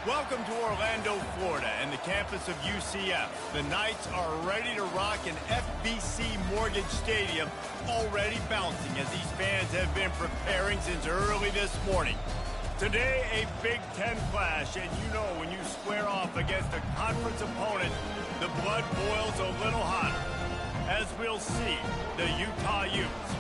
Welcome to Orlando, Florida, and the campus of UCF. The Knights are ready to rock in FBC Mortgage Stadium, already bouncing as these fans have been preparing since early this morning. Today, a Big Ten clash, and you know when you square off against a conference opponent, the blood boils a little hotter. As we'll see, the Utah Utes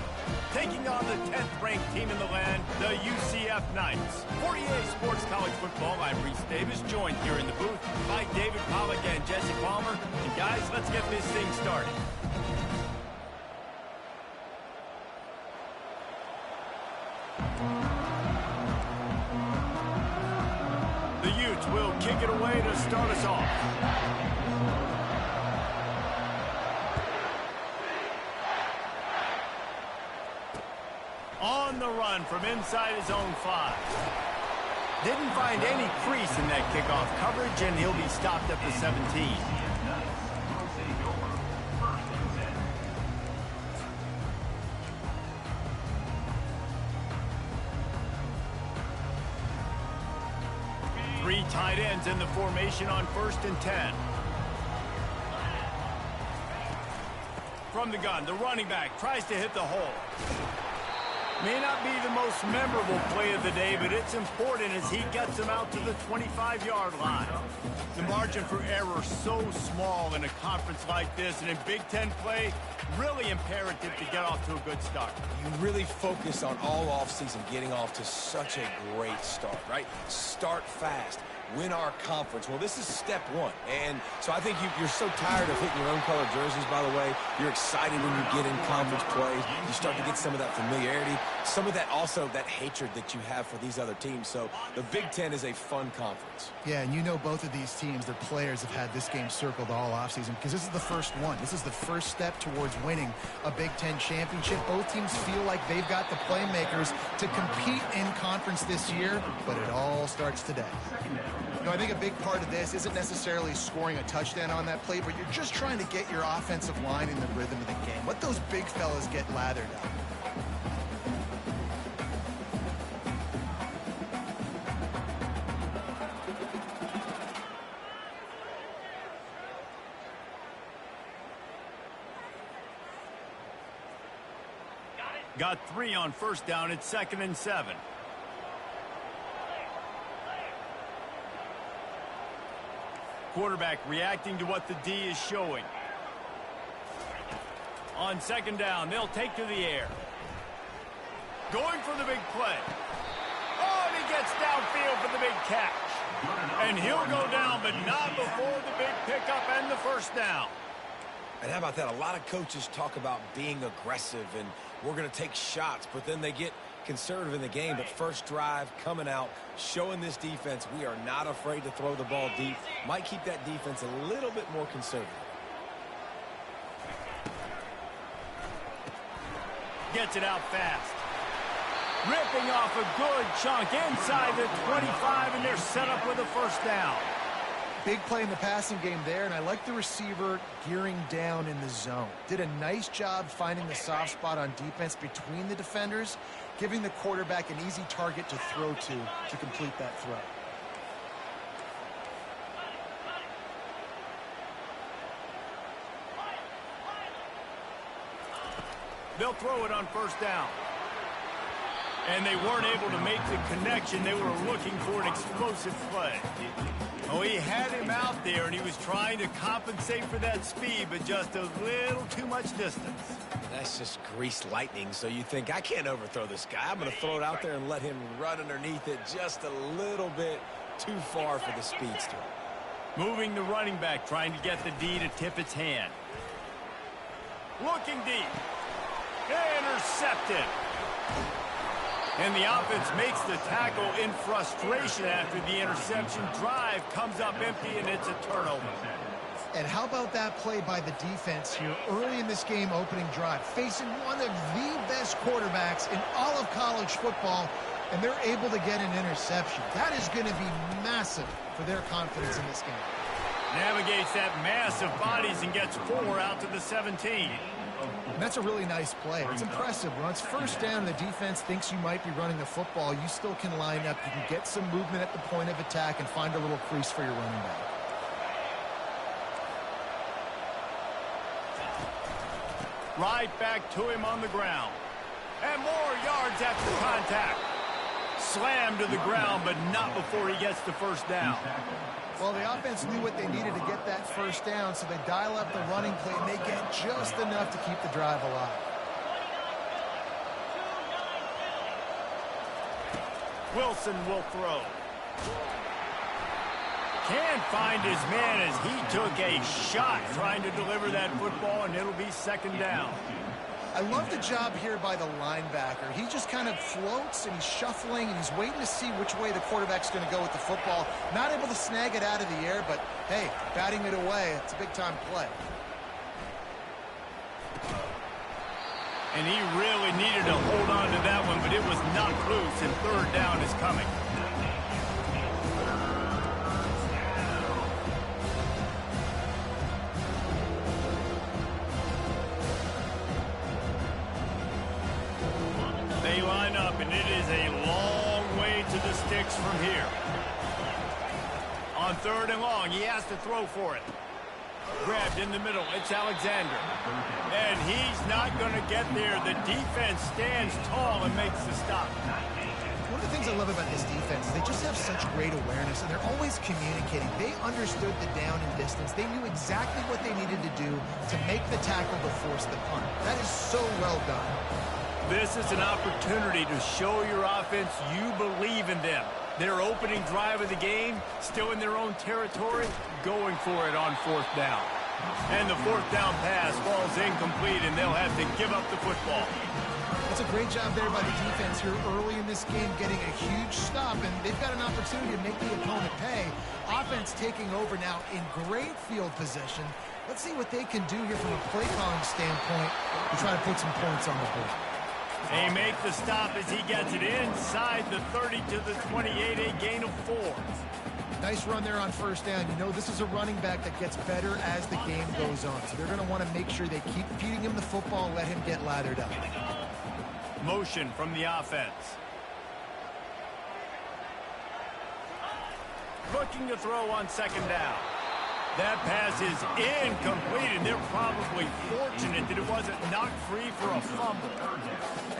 taking on the 10th-ranked team in the land, the UCF Knights. For EA Sports College Football, I'm Reese Davis, joined here in the booth by David Pollack and Jesse Palmer. And guys, let's get this thing started. The Utes will kick it away to start us off. On the run from inside his own 5. Didn't find any crease in that kickoff coverage, and he'll be stopped at the 17. Three tight ends in the formation on 1st and 10. From the gun, the running back tries to hit the hole. May not be the most memorable play of the day, but it's important as he gets him out to the 25-yard line. The margin for error so small in a conference like this, and in Big Ten play, really imperative to get off to a good start. You really focus on all offseason getting off to such a great start, right? Start fast. Win our conference. Well, this is step one. And so I think you're so tired of hitting your own color jerseys, by the way. You're excited when you get in conference play. You start to get some of that familiarity, some of that also that hatred that you have for these other teams. So the Big Ten is a fun conference. Yeah, and you know both of these teams, their players have had this game circled all offseason because this is the first one. This is the first step towards winning a Big Ten championship. Both teams feel like they've got the playmakers to compete in conference this year, but it all starts today. You know, I think a big part of this isn't necessarily scoring a touchdown on that play, but you're just trying to get your offensive line in the rhythm of the game. Let those big fellas get lathered up. Got 3 on 1st down. It's 2nd and 7. Quarterback reacting to what the D is showing. On 2nd down, they'll take to the air. Going for the big play. Oh, and he gets downfield for the big catch. And he'll go down, but not before the big pickup and the 1st down. And how about that? A lot of coaches talk about being aggressive and we're going to take shots, but then they get conservative in the game. But first drive coming out, showing this defense we are not afraid to throw the ball deep. Might keep that defense a little bit more conservative. Gets it out fast. Ripping off a good chunk inside the 25, and they're set up with a 1st down. Big play in the passing game there, and I like the receiver gearing down in the zone. Did a nice job finding the soft spot on defense between the defenders, giving the quarterback an easy target to throw to complete that throw. They'll throw it on 1st down. And they weren't able to make the connection. They were looking for an explosive play. Oh, he had him out there, and he was trying to compensate for that speed, but just a little too much distance. That's just greased lightning, so you think, I can't overthrow this guy. I'm going to throw it out there and let him run underneath it just a little bit too far for the speedster. Moving the running back, trying to get the D to tip its hand. Looking deep. Intercepted. And the offense makes the tackle in frustration after the interception. Drive comes up empty, and it's a turnover. And how about that play by the defense here early in this game opening drive, facing one of the best quarterbacks in all of college football, and they're able to get an interception. That is going to be massive for their confidence in this game. Navigates that mass of bodies and gets 4 out to the 17. And that's a really nice play. It's impressive. When it's first down and the defense thinks you might be running the football, you still can line up. You can get some movement at the point of attack and find a little crease for your running back. Right back to him on the ground. And more yards after contact. Slammed to the ground, but not before he gets the first down. Well, the offense knew what they needed to get that first down, so they dial up the running play, and they get just enough to keep the drive alive. Wilson will throw. Can't find his man as he took a shot trying to deliver that football, and it'll be second down. I love the job here by the linebacker. He just kind of floats, and he's shuffling, and he's waiting to see which way the quarterback's going to go with the football. Not able to snag it out of the air, but, hey, batting it away, it's a big-time play. And he really needed to hold on to that one, but it was knocked loose, and third down is coming. They line up, and it is a long way to the sticks from here. On third and long, he has to throw for it. Grabbed in the middle, it's Alexander. And he's not going to get there. The defense stands tall and makes the stop. One of the things I love about this defense is they just have such great awareness, and they're always communicating. They understood the down and distance. They knew exactly what they needed to do to make the tackle to force the punt. That is so well done. This is an opportunity to show your offense you believe in them. Their opening drive of the game, still in their own territory, going for it on fourth down. And the fourth down pass falls incomplete, and they'll have to give up the football. That's a great job there by the defense here early in this game, getting a huge stop, and they've got an opportunity to make the opponent pay. Offense taking over now in great field position. Let's see what they can do here from a play calling standpoint to try to put some points on the board. They make the stop as he gets it inside the 30 to the 28, a gain of 4. Nice run there on first down. You know this is a running back that gets better as the game goes on. So they're going to want to make sure they keep feeding him the football and let him get lathered up. Motion from the offense. Looking to throw on second down. That pass is incomplete, and they're probably fortunate that it wasn't knocked free for a fumble.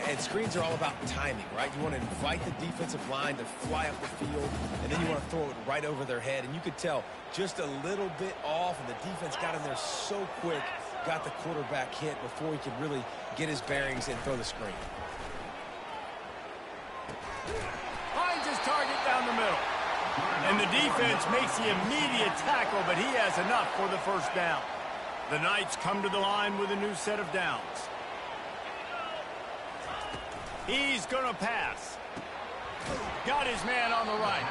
And screens are all about timing, right? You want to invite the defensive line to fly up the field, and then you want to throw it right over their head. And you could tell just a little bit off, and the defense got in there so quick, got the quarterback hit before he could really get his bearings and throw the screen. Finds his target down the middle. And the defense makes the immediate tackle, but he has enough for the first down. The Knights come to the line with a new set of downs. He's going to pass. Got his man on the right.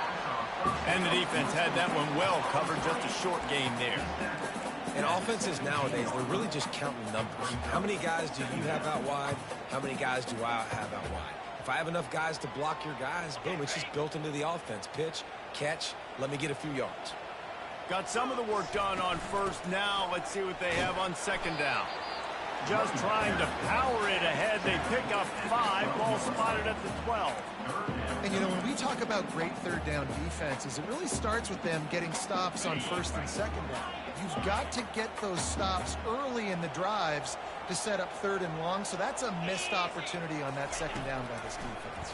And the defense had that one well covered, just a short gain there. And offenses nowadays, they're really just counting numbers. How many guys do you have out wide? How many guys do I have out wide? If I have enough guys to block your guys, boom, it's just built into the offense. Pitch, catch, let me get a few yards. Got some of the work done on first. Now let's see what they have on second down. Just trying to power it ahead. They pick up 5. Ball spotted at the 12. And, you know, when we talk about great third down defenses, it really starts with them getting stops on first and second down. You've got to get those stops early in the drives to set up third and long, so that's a missed opportunity on that second down by this defense.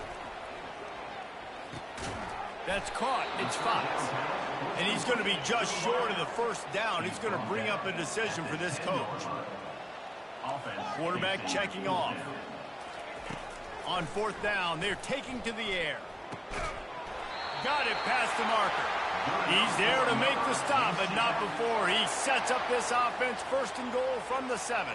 That's caught. It's 5. And he's going to be just short of the first down. He's going to bring up a decision for this coach. Quarterback checking off. On fourth down, they're taking to the air. Got it past the marker. He's there to make the stop, but not before he sets up this offense first and goal from the 7.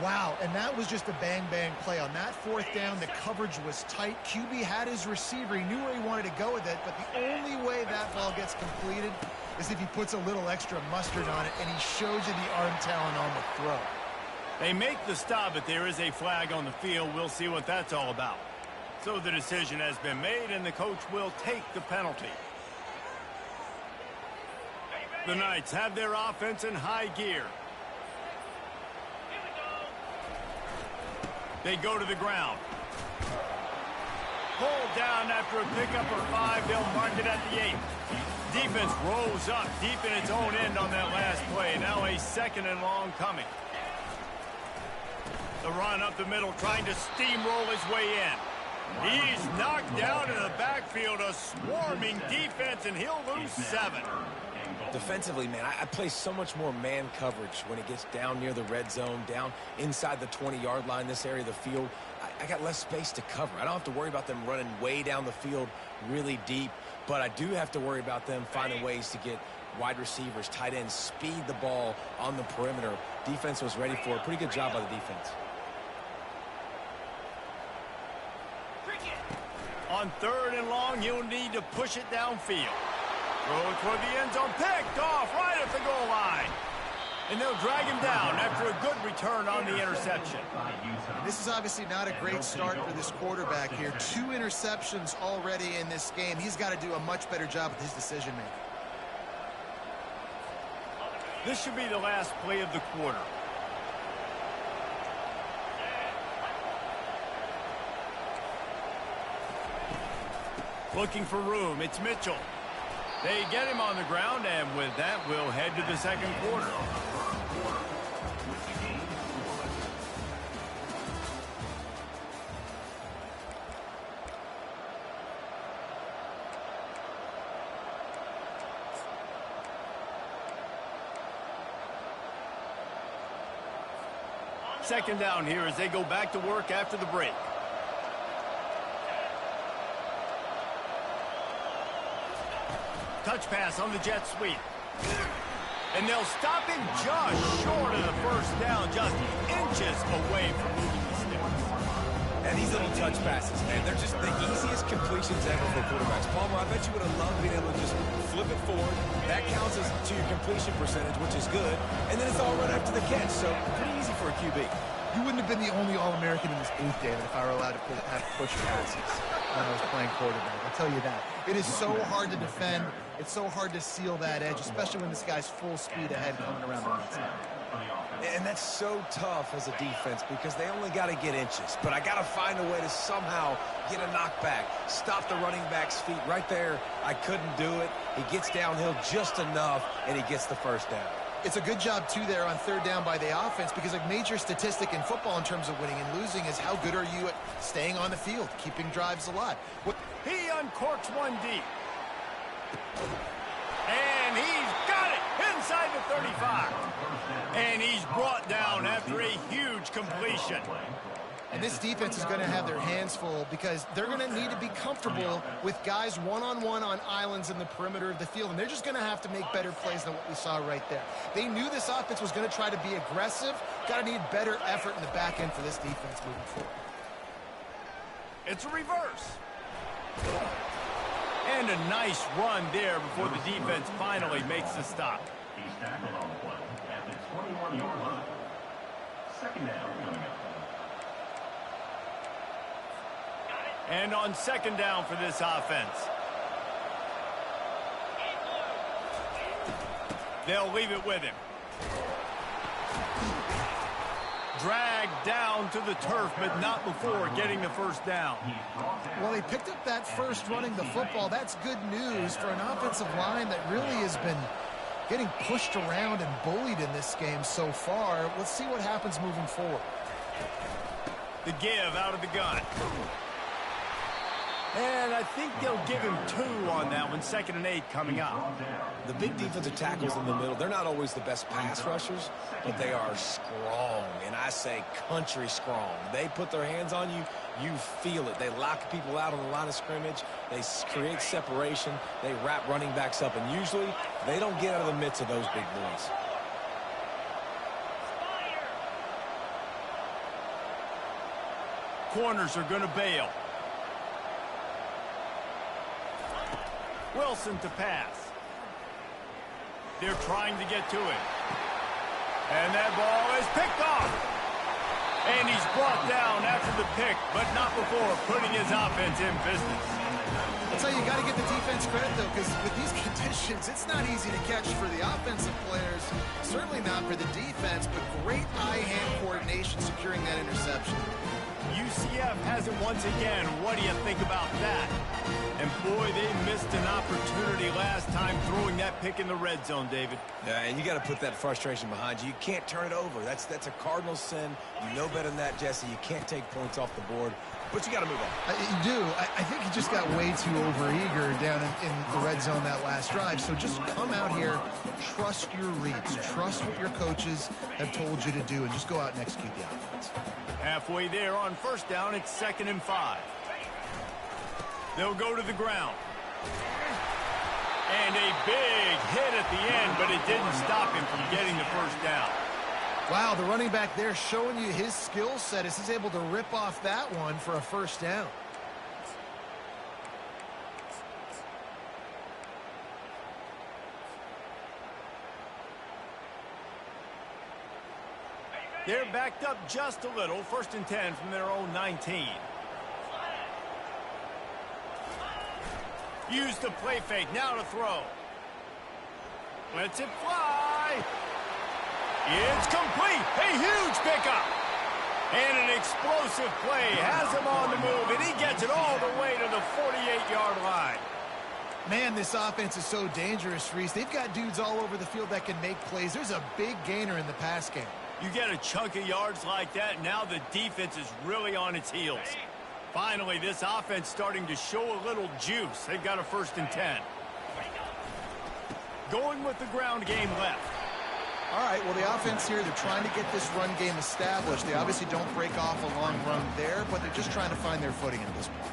Wow, and that was just a bang-bang play. On that fourth down, the coverage was tight. QB had his receiver. He knew where he wanted to go with it, but the only way that ball gets completed is if he puts a little extra mustard on it, and he shows you the arm talent on the throw. They make the stop, but there is a flag on the field. We'll see what that's all about. So the decision has been made, and the coach will take the penalty. The Knights have their offense in high gear. They go to the ground. Pulled down after a pickup of 5. They'll mark it at the 8. Defense rolls up deep in its own end on that last play. Now a 2nd and long coming. The run up the middle, trying to steamroll his way in. He's knocked down in the backfield. A swarming defense, and he'll lose 7. Defensively, man, I play so much more man coverage when it gets down near the red zone, down inside the 20-yard line, this area of the field. I got less space to cover. I don't have to worry about them running way down the field really deep, but I do have to worry about them finding ways to get wide receivers, tight ends, speed the ball on the perimeter. Defense was ready for it. Pretty good job by the defense. On 3rd and long, he'll need to push it downfield. Throw toward the end zone, picked off right at the goal line. And they'll drag him down after a good return on the interception. This is obviously not a great start for this quarterback here. 2 interceptions already in this game. He's got to do a much better job with his decision-making. This should be the last play of the quarter. Looking for room, it's Mitchell. They get him on the ground, and with that, we'll head to the 2nd quarter. Second down here as they go back to work after the break. Touch pass on the jet sweep. And they'll stop him just short of the 1st down, just inches away from moving the sticks. And these little touch passes, man, they're just the easiest completions ever for quarterbacks. Palmer, I bet you would have loved being able to just flip it forward. That counts as to your completion percentage, which is good. And then it's all right after the catch, so pretty easy for a QB. You wouldn't have been the only All-American in this 8th, David, if I were allowed to have push passes when I was playing quarterback. I'll tell you that. It is so hard to defend. It's so hard to seal that edge, especially when this guy's full speed ahead coming around the right side. And that's so tough as a defense because they only got to get inches. But I got to find a way to somehow get a knockback, stop the running back's feet right there. I couldn't do it. He gets downhill just enough, and he gets the 1st down. It's a good job, too, there on 3rd down by the offense because a major statistic in football in terms of winning and losing is how good are you at staying on the field, keeping drives alive. He uncorks one deep. And he's got it inside the 35. And he's brought down after a huge completion. And this defense is going to have their hands full because they're going to need to be comfortable with guys one-on-one on islands in the perimeter of the field. And they're just going to have to make better plays than what we saw right there. They knew this offense was going to try to be aggressive. Got to need better effort in the back end for this defense moving forward. It's a reverse. And a nice run there before the defense finally makes the stop. He's tackled on the play at the 21-yard line. 2nd down coming up. And on 2nd down for this offense. They'll leave it with him. Dragged down to the turf, but not before getting the 1st down. Well, he picked up that first running the football. That's good news for an offensive line that really has been getting pushed around and bullied in this game so far. Let's see what happens moving forward. The give out of the gun. And I think they'll give him 2 on that one. 2nd and 8 coming up. The big defensive tackles in the middle, they're not always the best pass rushers, but they are strong, and I say country strong. They put their hands on you, you feel it. They lock people out on the line of scrimmage. They create separation. They wrap running backs up, and usually they don't get out of the midst of those big boys. Corners are going to bail. Wilson to pass. They're trying to get to him. And that ball is picked off. And he's brought down after the pick, but not before putting his offense in business. I'll tell you, you got to give the defense credit, though, because with these conditions, it's not easy to catch for the offensive players. Certainly not for the defense, but great eye-hand coordination securing that interception. UCF has it once again. What do you think about that? And boy, they missed an opportunity last time throwing that pick in the red zone, David. Yeah, and you got to put that frustration behind you. You can't turn it over. That's a cardinal sin. You know better than that, Jesse. You can't take points off the board, but you got to move on. You do. I think he just got way too overeager down in the red zone that last drive. So just come out here, trust your reads, trust what your coaches have told you to do, and just go out and execute the offense. Halfway there on first down, it's 2nd and 5. They'll go to the ground. And a big hit at the end, but it didn't stop him from getting the first down. Wow, the running back there showing you his skill set as he's able to rip off that one for a first down. They're backed up just a little. 1st and 10 from their own 19. Use the play fake. Now to throw. Lets it fly. It's complete. A huge pickup. And an explosive play. Has him on the move, and he gets it all the way to the 48-yard line. Man, this offense is so dangerous, Reese. They've got dudes all over the field that can make plays. There's a big gainer in the pass game. You get a chunk of yards like that, now the defense is really on its heels. Finally, this offense starting to show a little juice. They've got a 1st and 10. Going with the ground game left. All right, well, the offense here, they're trying to get this run game established. They obviously don't break off a long run there, but they're just trying to find their footing at this point.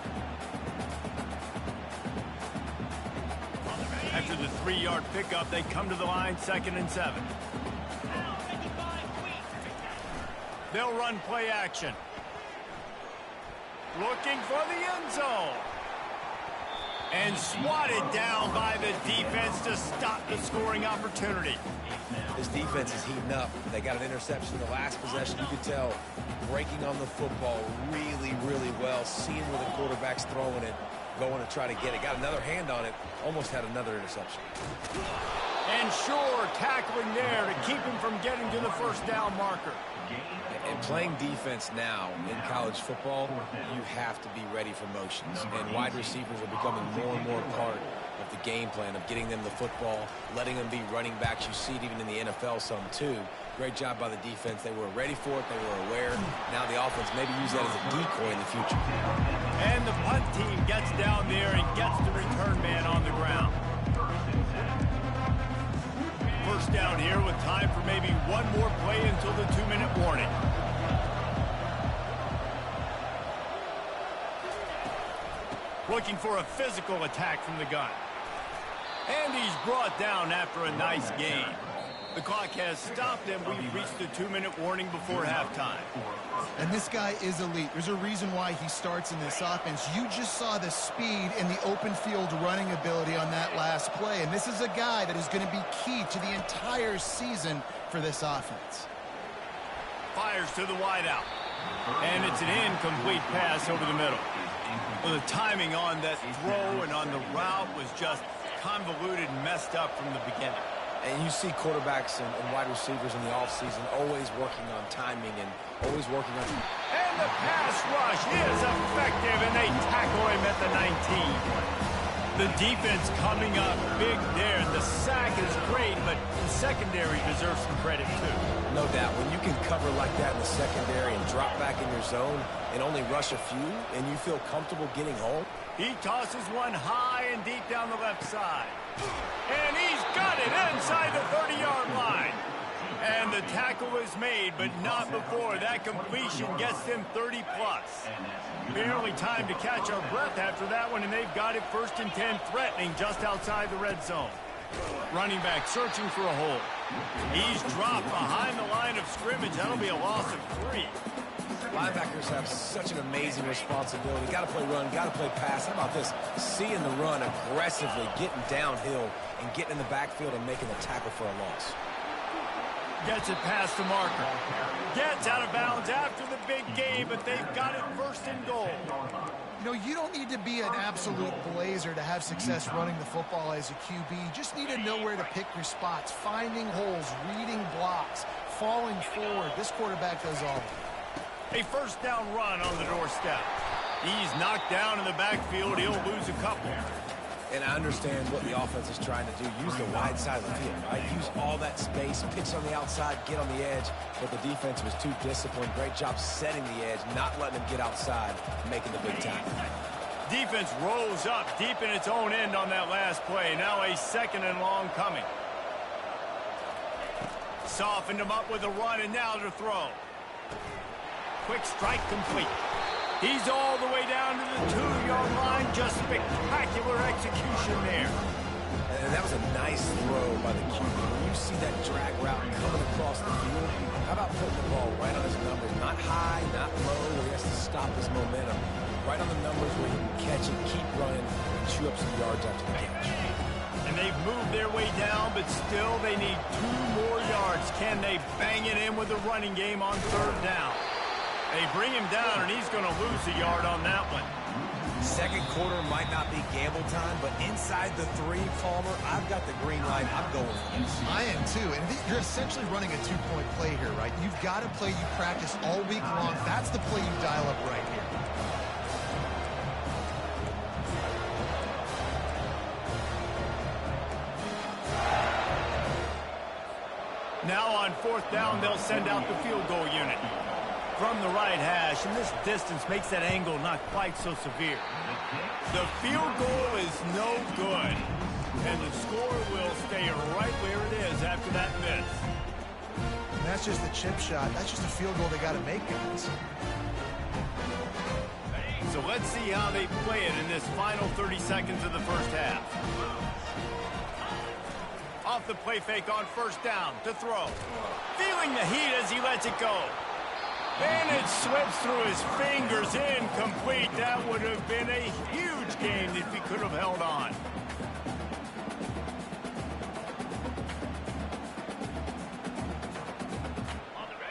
After the 3-yard pickup, they come to the line, 2nd and 7. They'll run play action. Looking for the end zone. And swatted down by the defense to stop the scoring opportunity. This defense is heating up. They got an interception the last possession. You could tell breaking on the football really, really well. Seeing where the quarterback's throwing it, going to try to get it. Got another hand on it. Almost had another interception. And sure, tackling there to keep him from getting to the first down marker. And playing defense now in college football, you have to be ready for motions. And wide receivers are becoming more and more part of the game plan of getting them the football, letting them be running backs. You see it even in the NFL some too. Great job by the defense. They were ready for it. They were aware. Now the offense maybe use that as a decoy in the future. And the punt team gets down there and gets the return man on the ground. First down here with time for maybe one more play until the 2-minute warning. Looking for a physical attack from the gun. And he's brought down after a nice gain. The clock has stopped, and we've reached the 2-minute warning before halftime. And this guy is elite. There's a reason why he starts in this offense. You just saw the speed and the open field running ability on that last play. And this is a guy that is going to be key to the entire season for this offense. Fires to the wideout. And it's an incomplete pass over the middle. Well, the timing on that throw and on the route was just convoluted and messed up from the beginning. And you see quarterbacks and wide receivers in the offseason always working on timing and always working on... And the pass rush is effective, and they tackle him at the 19. The defense coming up big there. The sack is great, but the secondary deserves some credit, too. No doubt. When you can cover like that in the secondary and drop back in your zone and only rush a few, and you feel comfortable getting home... He tosses one high and deep down the left side. And he's got it inside the 30-yard line. And the tackle is made, but not before. That completion gets them 30-plus. Barely time to catch our breath after that one, and they've got it 1st and 10, threatening just outside the red zone. Running back searching for a hole. He's dropped behind the line of scrimmage. That'll be a loss of 3. Linebackers have such an amazing responsibility. Got to play run, got to play pass. How about this? Seeing the run aggressively, getting downhill, and getting in the backfield and making a tackle for a loss. Gets it past the marker. Gets out of bounds after the big game, but they've got it 1st and goal. You know, you don't need to be an absolute blazer to have success running the football as a QB. You just need to know where to pick your spots, finding holes, reading blocks, falling forward. This quarterback does all of it. A first down run on the doorstep. He's knocked down in the backfield. He'll lose a couple. And I understand what the offense is trying to do. Use the wide side of the field, right? Use all that space, pitch on the outside, get on the edge. But the defense was too disciplined. Great job setting the edge, not letting them get outside, making the big tackle. Defense rolls up deep in its own end on that last play. Now a second and long coming. Softened him up with a run, and now to throw. Quick strike complete. He's all the way down to the 2-yard line. Just spectacular execution there. And that was a nice throw by the QB. When you see that drag route coming across the field, how about putting the ball right on his numbers? Not high, not low, where he has to stop his momentum. Right on the numbers where he can catch it, keep running, and chew up some yards after the catch. And they've moved their way down, but still they need 2 more yards. Can they bang it in with the running game on third down? They bring him down, and he's going to lose a yard on that one. Second quarter might not be gamble time, but inside the 3, Palmer, I've got the green light. I'm going for this. I am too, and you're essentially running a 2-point play here, right? You've got a play you practice all week long. That's the play you dial up right here. Now on fourth down, they'll send out the field goal unit. From the right hash, and this distance makes that angle not quite so severe. The field goal is no good, and the score will stay right where it is after that miss. And that's just a chip shot. That's just a field goal they got to make, guys. So let's see how they play it in this final 30 seconds of the first half. Off the play fake on first down to throw. Feeling the heat as he lets it go. And it slips through his fingers, incomplete. That would have been a huge gain if he could have held on.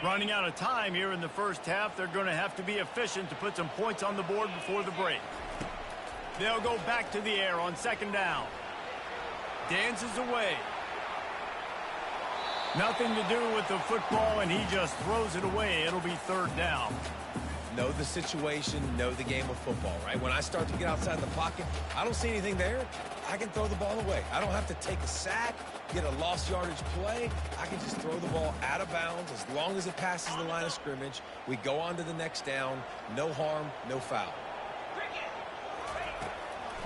Running out of time here in the first half. They're going to have to be efficient to put some points on the board before the break. They'll go back to the air on second down. Dances away. Nothing to do with the football, and he just throws it away. It'll be third down. Know the situation, know the game of football, right? When I start to get outside the pocket, I don't see anything there. I can throw the ball away. I don't have to take a sack, get a lost yardage play. I can just throw the ball out of bounds as long as it passes the line of scrimmage. We go on to the next down. No harm, no foul.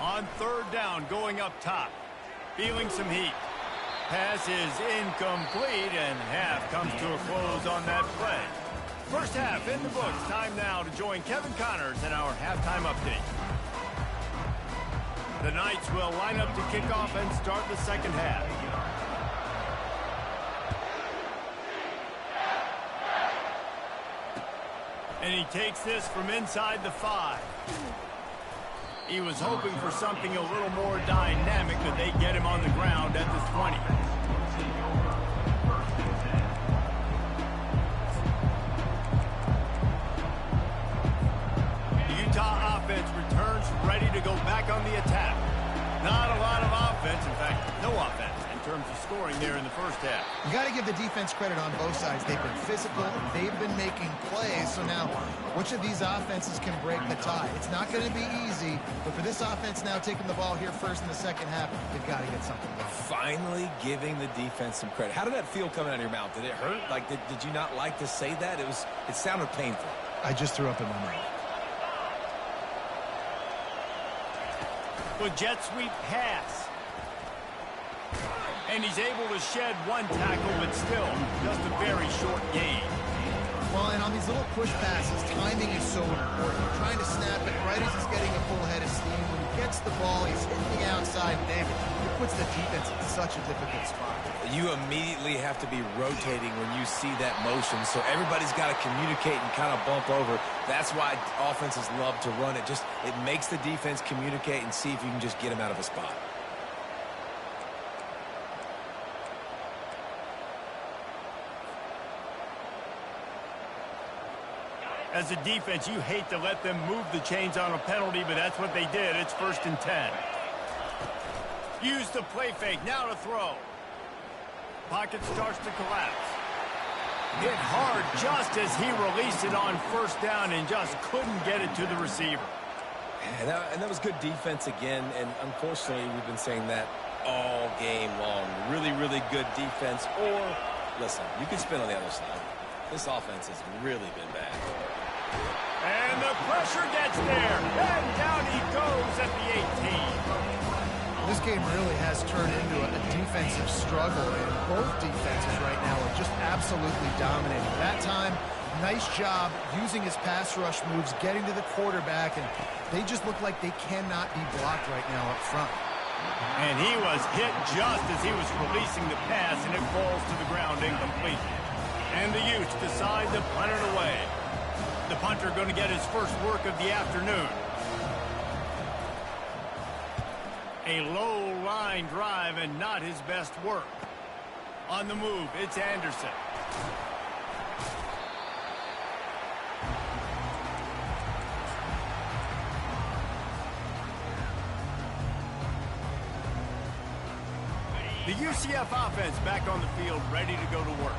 On third down, going up top. Feeling some heat. Pass is incomplete, and half comes to a close on that play. First half in the books. Time now to join Kevin Connors in our halftime update. The Knights will line up to kick off and start the second half. And he takes this from inside the 5. He was hoping for something a little more dynamic, but they get him on the ground at the 20. The Utah offense returns ready to go back on the attack. Not a lot of offense, in fact, no offense in terms of scoring there in the first half. You got to give the defense credit on both sides. They've been physical. They've been making plays. So now, which of these offenses can break the tie? It's not going to be easy, but for this offense now taking the ball here first in the second half, they've got to get something going. Finally giving the defense some credit. How did that feel coming out of your mouth? Did it hurt? Like, did you not like to say that? It sounded painful. I just threw up in my mouth. With jet sweep pass. And he's able to shed one tackle, but still just a very short gain. Well, and on these little push passes, timing is so important. You're trying to snap it right as he's getting a full head of steam. When he gets the ball, he's hitting the outside. David, it puts the defense in such a difficult spot. You immediately have to be rotating when you see that motion, so everybody's got to communicate and kind of bump over. That's why offenses love to run it. It makes the defense communicate and see if you can just get him out of a spot. As a defense, you hate to let them move the chains on a penalty, but that's what they did. It's 1st and 10. Use the play fake. Now to throw. Pocket starts to collapse. Hit hard just as he released it on 1st down and just couldn't get it to the receiver. And that was good defense again, and unfortunately, we've been saying that all game long. Really, really good defense. Or, listen, you can spin on the other side. This offense has really been bad. And the pressure gets there. And down he goes at the 18. This game really has turned into a defensive struggle, and both defenses right now are just absolutely dominating. That time, nice job using his pass rush moves, getting to the quarterback, and they just look like they cannot be blocked right now up front. And he was hit just as he was releasing the pass, and it falls to the ground incomplete. And the Utes decide to punt it away. The punter going to get his first work of the afternoon. A low line drive and not his best work. On the move, it's Anderson. The UCF offense back on the field, ready to go to work.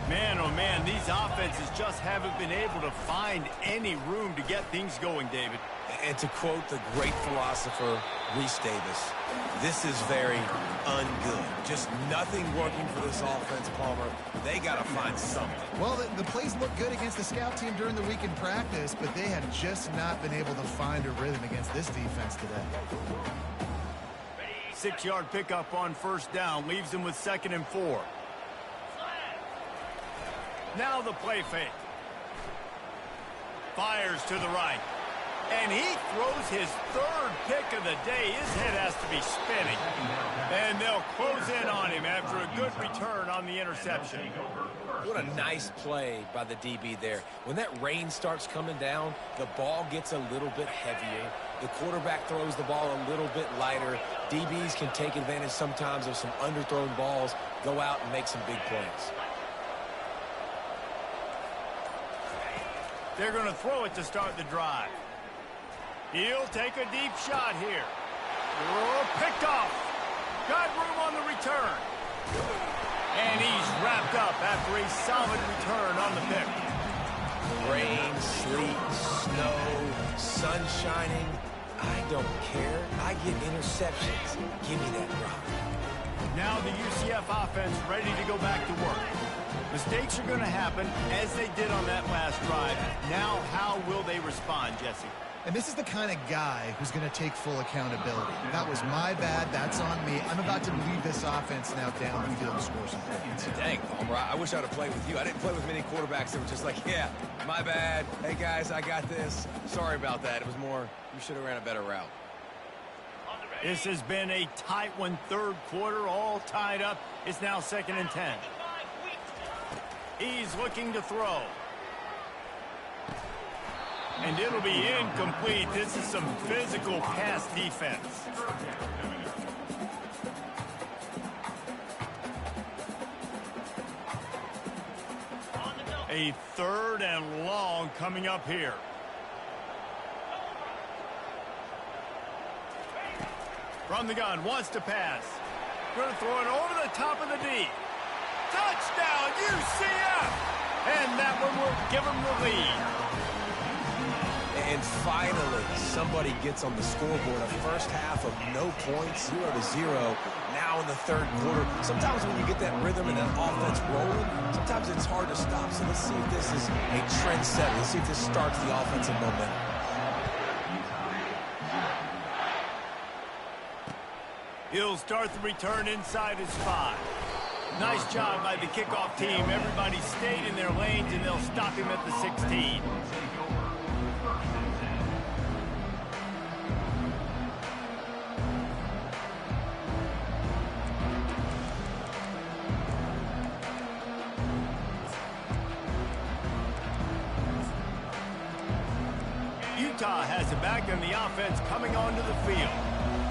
Man, oh man, these offenses just haven't been able to find any room to get things going, David. And to quote the great philosopher, Reese Davis, this is very ungood. Just nothing working for this offense, Palmer. They got to find something. Well, the plays looked good against the scout team during the week in practice, but they have just not been able to find a rhythm against this defense today. 6-yard pickup on 1st down, leaves him with 2nd and 4. Now the play fake. Fires to the right. And he throws his 3rd pick of the day. His head has to be spinning. And they'll close in on him after a good return on the interception. What a nice play by the DB there. When that rain starts coming down, the ball gets a little bit heavier. The quarterback throws the ball a little bit lighter. DBs can take advantage sometimes of some underthrown balls, go out and make some big plays. They're going to throw it to start the drive. He'll take a deep shot here. Oh, picked off. Got room on the return. And he's wrapped up after a solid return on the pick. Rain, sleet, snow, sun shining. I don't care. I get interceptions. Give me that rock. Now the UCF offense ready to go back to work. Mistakes are going to happen, as they did on that last drive. Now, how will they respond, Jesse? And this is the kind of guy who's going to take full accountability. That was my bad. That's on me. I'm about to lead this offense now down the field and score some points. Dang, Palmer, I wish I would have played with you. I didn't play with many quarterbacks that were just like, yeah, my bad. Hey, guys, I got this. Sorry about that. It was more, you should have ran a better route. This has been a tight one, 3rd quarter, all tied up. It's now 2nd and 10. He's looking to throw. And it'll be incomplete. This is some physical pass defense. A 3rd and long coming up here. From the gun, wants to pass. Going to throw it over the top of the D. Touchdown, UCF! And that one will give them the lead. And finally, somebody gets on the scoreboard. A first half of no points, 0-0. Now in the 3rd quarter. Sometimes when you get that rhythm and that offense rolling, sometimes it's hard to stop. So let's see if this is a trend set. Let's see if this starts the offensive momentum. He'll start the return inside his 5. Nice job by the kickoff team. Everybody stayed in their lanes, and they'll stop him at the 16. Utah has it back, and the offense coming onto the field.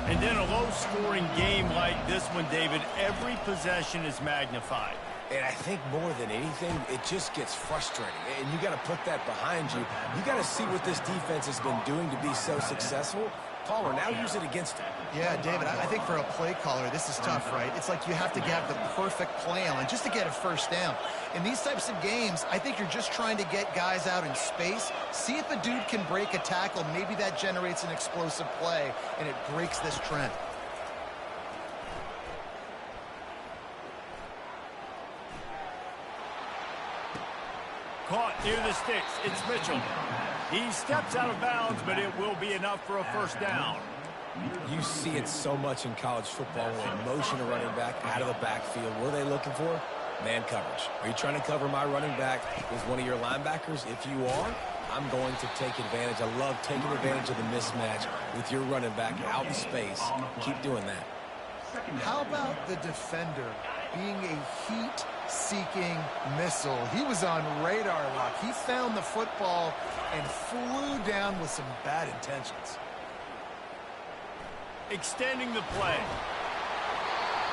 And in a low-scoring game like this one, David, every possession is magnified. And I think more than anything, it just gets frustrating. And you got to put that behind you. You got to see what this defense has been doing to be so successful. Caller, now use it against him. Yeah, David, I think for a play caller, this is tough, right? It's like you have to have the perfect play on just to get a first down. In these types of games, I think you're just trying to get guys out in space, see if a dude can break a tackle. Maybe that generates an explosive play, and it breaks this trend. Caught near the sticks. It's Mitchell. He steps out of bounds, but it will be enough for a first down. You see it so much in college football when they motion a running back out of the backfield. What are they looking for? Man coverage. Are you trying to cover my running back with one of your linebackers? If you are, I'm going to take advantage. I love taking advantage of the mismatch with your running back out in space. Keep doing that. How about the defender being a heat-seeking missile? He was on radar lock. He found the football and flew down with some bad intentions. Extending the play.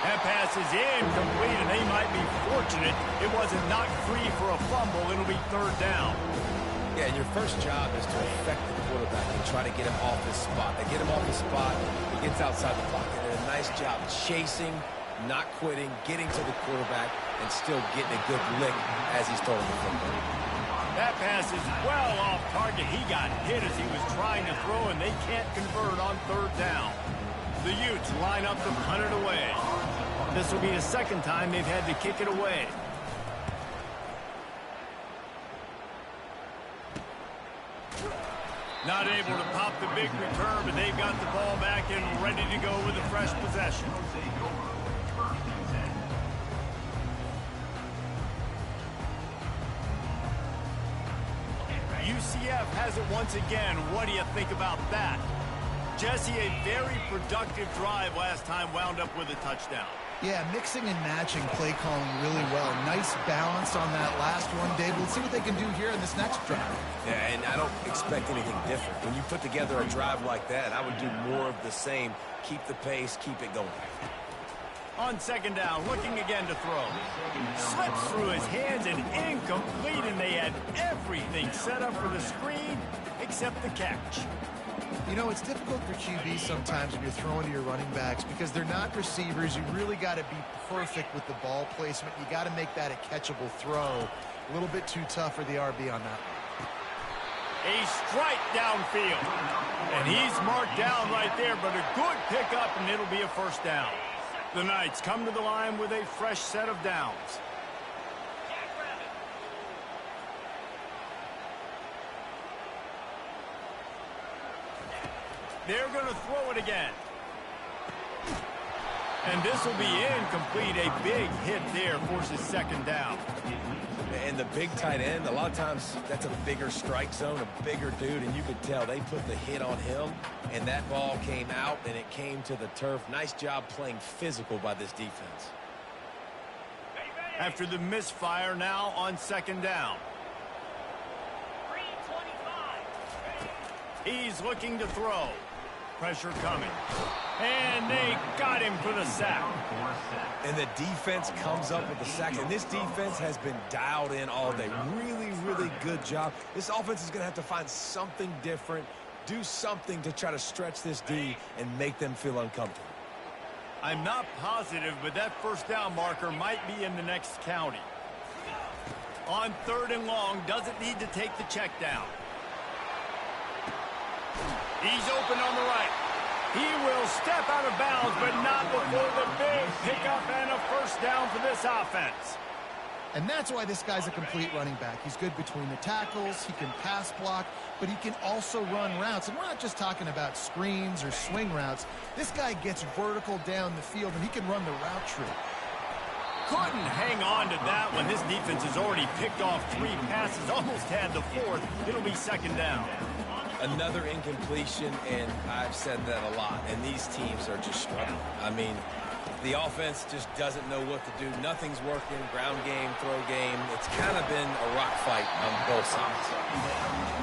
That pass is incomplete, and they might be fortunate it wasn't knocked free for a fumble. It'll be third down. Yeah, and your first job is to affect the quarterback and try to get him off his spot. They get him off his spot, he gets outside the pocket. They did a nice job chasing, not quitting, getting to the quarterback, and still getting a good lick as he's throwing the football. That pass is well off target. He got hit as he was trying to throw, and they can't convert on third down. The Utes line up to punt it away. This will be the second time they've had to kick it away. Not able to pop the big return, but they've got the ball back and ready to go with a fresh possession. UCF has it once again. What do you think about that? Jesse, a very productive drive last time, wound up with a touchdown. Yeah, mixing and matching play calling really well. Nice balance on that last one, Dave. Let's see what they can do here in this next drive. Yeah, and I don't expect anything different. When you put together a drive like that, I would do more of the same. Keep the pace, keep it going. On second down, looking again to throw. Slips through his hands and incomplete, and they had everything set up for the screen except the catch. You know, it's difficult for QB sometimes when you're throwing to your running backs because they're not receivers. You really got to be perfect with the ball placement. You got to make that a catchable throw. A little bit too tough for the RB on that. A strike downfield. And he's marked down right there, but a good pickup, and it'll be a first down. The Knights come to the line with a fresh set of downs. They're going to throw it again. And this will be incomplete. A big hit there forces second down. And the big tight end, a lot of times that's a bigger strike zone, a bigger dude, and you could tell they put the hit on him, and that ball came out, and it came to the turf. Nice job playing physical by this defense. After the misfire, now on second down. He's looking to throw. Pressure coming. And they got him for the sack. And the defense comes up with the sack. And this defense has been dialed in all day. Really, really good job. This offense is going to have to find something different, do something to try to stretch this D and make them feel uncomfortable. I'm not positive, but that first down marker might be in the next county. On third and long, doesn't need to take the check down. He's open on the right. He will step out of bounds, but not before the big pickup and a first down for this offense. And that's why this guy's a complete running back. He's good between the tackles, he can pass block, but he can also run routes. And we're not just talking about screens or swing routes. This guy gets vertical down the field, and he can run the route tree. Couldn't hang on to that one. This defense has already picked off 3 passes, almost had the 4th. It'll be second down. Another incompletion, and I've said that a lot, and these teams are just struggling. I mean, The offense just doesn't know what to do. Nothing's working. Ground game, throw game. It's kind of been a rock fight on both sides.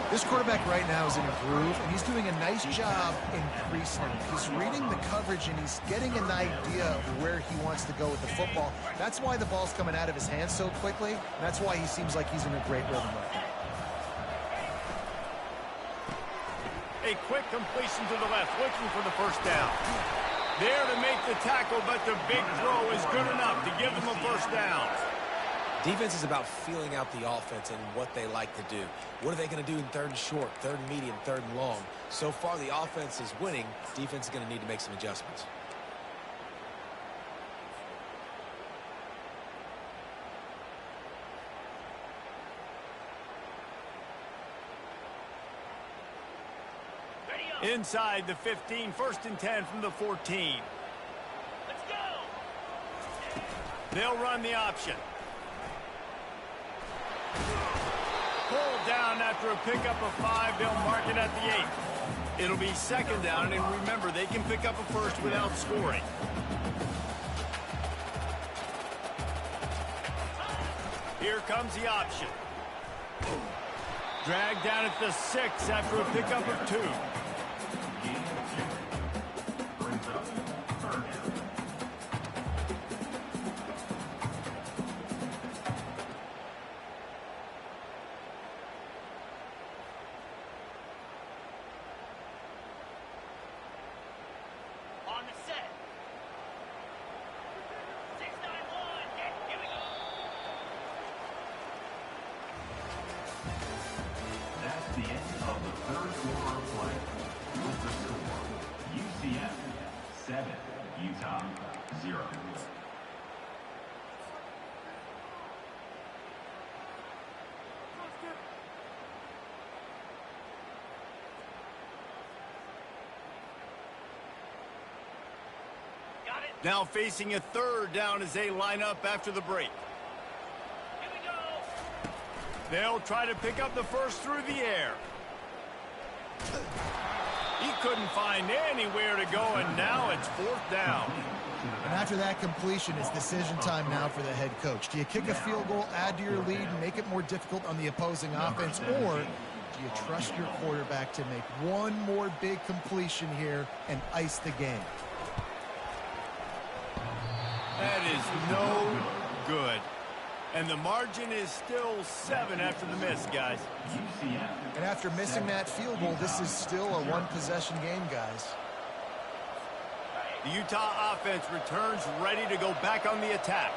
This quarterback right now is in a groove, and he's doing a nice job increasing it. He's reading the coverage, and he's getting an idea of where he wants to go with the football. That's why the ball's coming out of his hands so quickly, and that's why he seems like he's in a great rhythm right now. A quick completion to the left, looking for the first down. There to make the tackle, but the big throw is good enough to give them a first down. Defense is about feeling out the offense and what they like to do. What are they going to do in third and short, third and medium, third and long? So far, the offense is winning. Defense is going to need to make some adjustments. Inside the 15, 1st and 10 from the 14. Let's go. They'll run the option. Pulled down after a pickup of 5. They'll mark it at the 8. It'll be 2nd down, and remember, they can pick up a first without scoring. Here comes the option. Dragged down at the 6 after a pickup of 2. On the set. 6-9-1. Here we go. That's the end of the third quarter of play. With the score, UCF 7, Utah 0. Got it. Now facing a 3rd down as they line up after the break. Here we go. They'll try to pick up the first through the air. He couldn't find anywhere to go, and now it's 4th down. And after that completion, it's decision time now for the head coach. Do you kick a field goal, add to your lead, and make it more difficult on the opposing offense, or do you trust your quarterback to make one more big completion here and ice the game? That is no good. And the margin is still 7 after the miss, guys. And after missing that field goal, this is still a one-possession game, guys. The Utah offense returns ready to go back on the attack.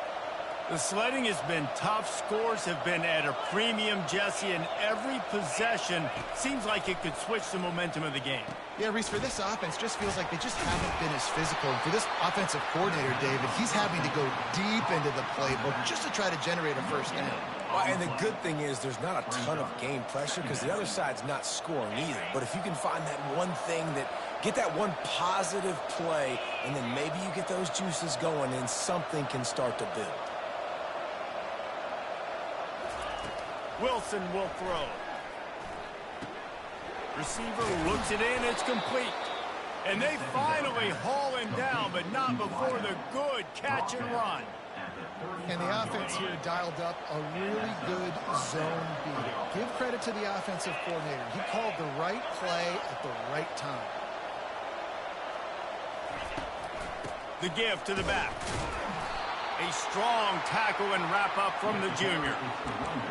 The sledding has been tough. Scores have been at a premium, Jesse, and every possession seems like it could switch the momentum of the game. Yeah, Reese, for this offense, just feels like they just haven't been as physical. And for this offensive coordinator, David, he's having to go deep into the playbook just to try to generate a first down. Well, and the good thing is there's not a ton of game pressure because the other side's not scoring either. But if you can find that one thing get that one positive play, and then maybe you get those juices going and something can start to build. Wilson will throw. Receiver looks it in. It's complete. And they finally haul him down, but not before the good catch and run. And the offense here dialed up a really good zone beat. Give credit to the offensive coordinator. He called the right play at the right time. The give to the back. A strong tackle and wrap up from the junior.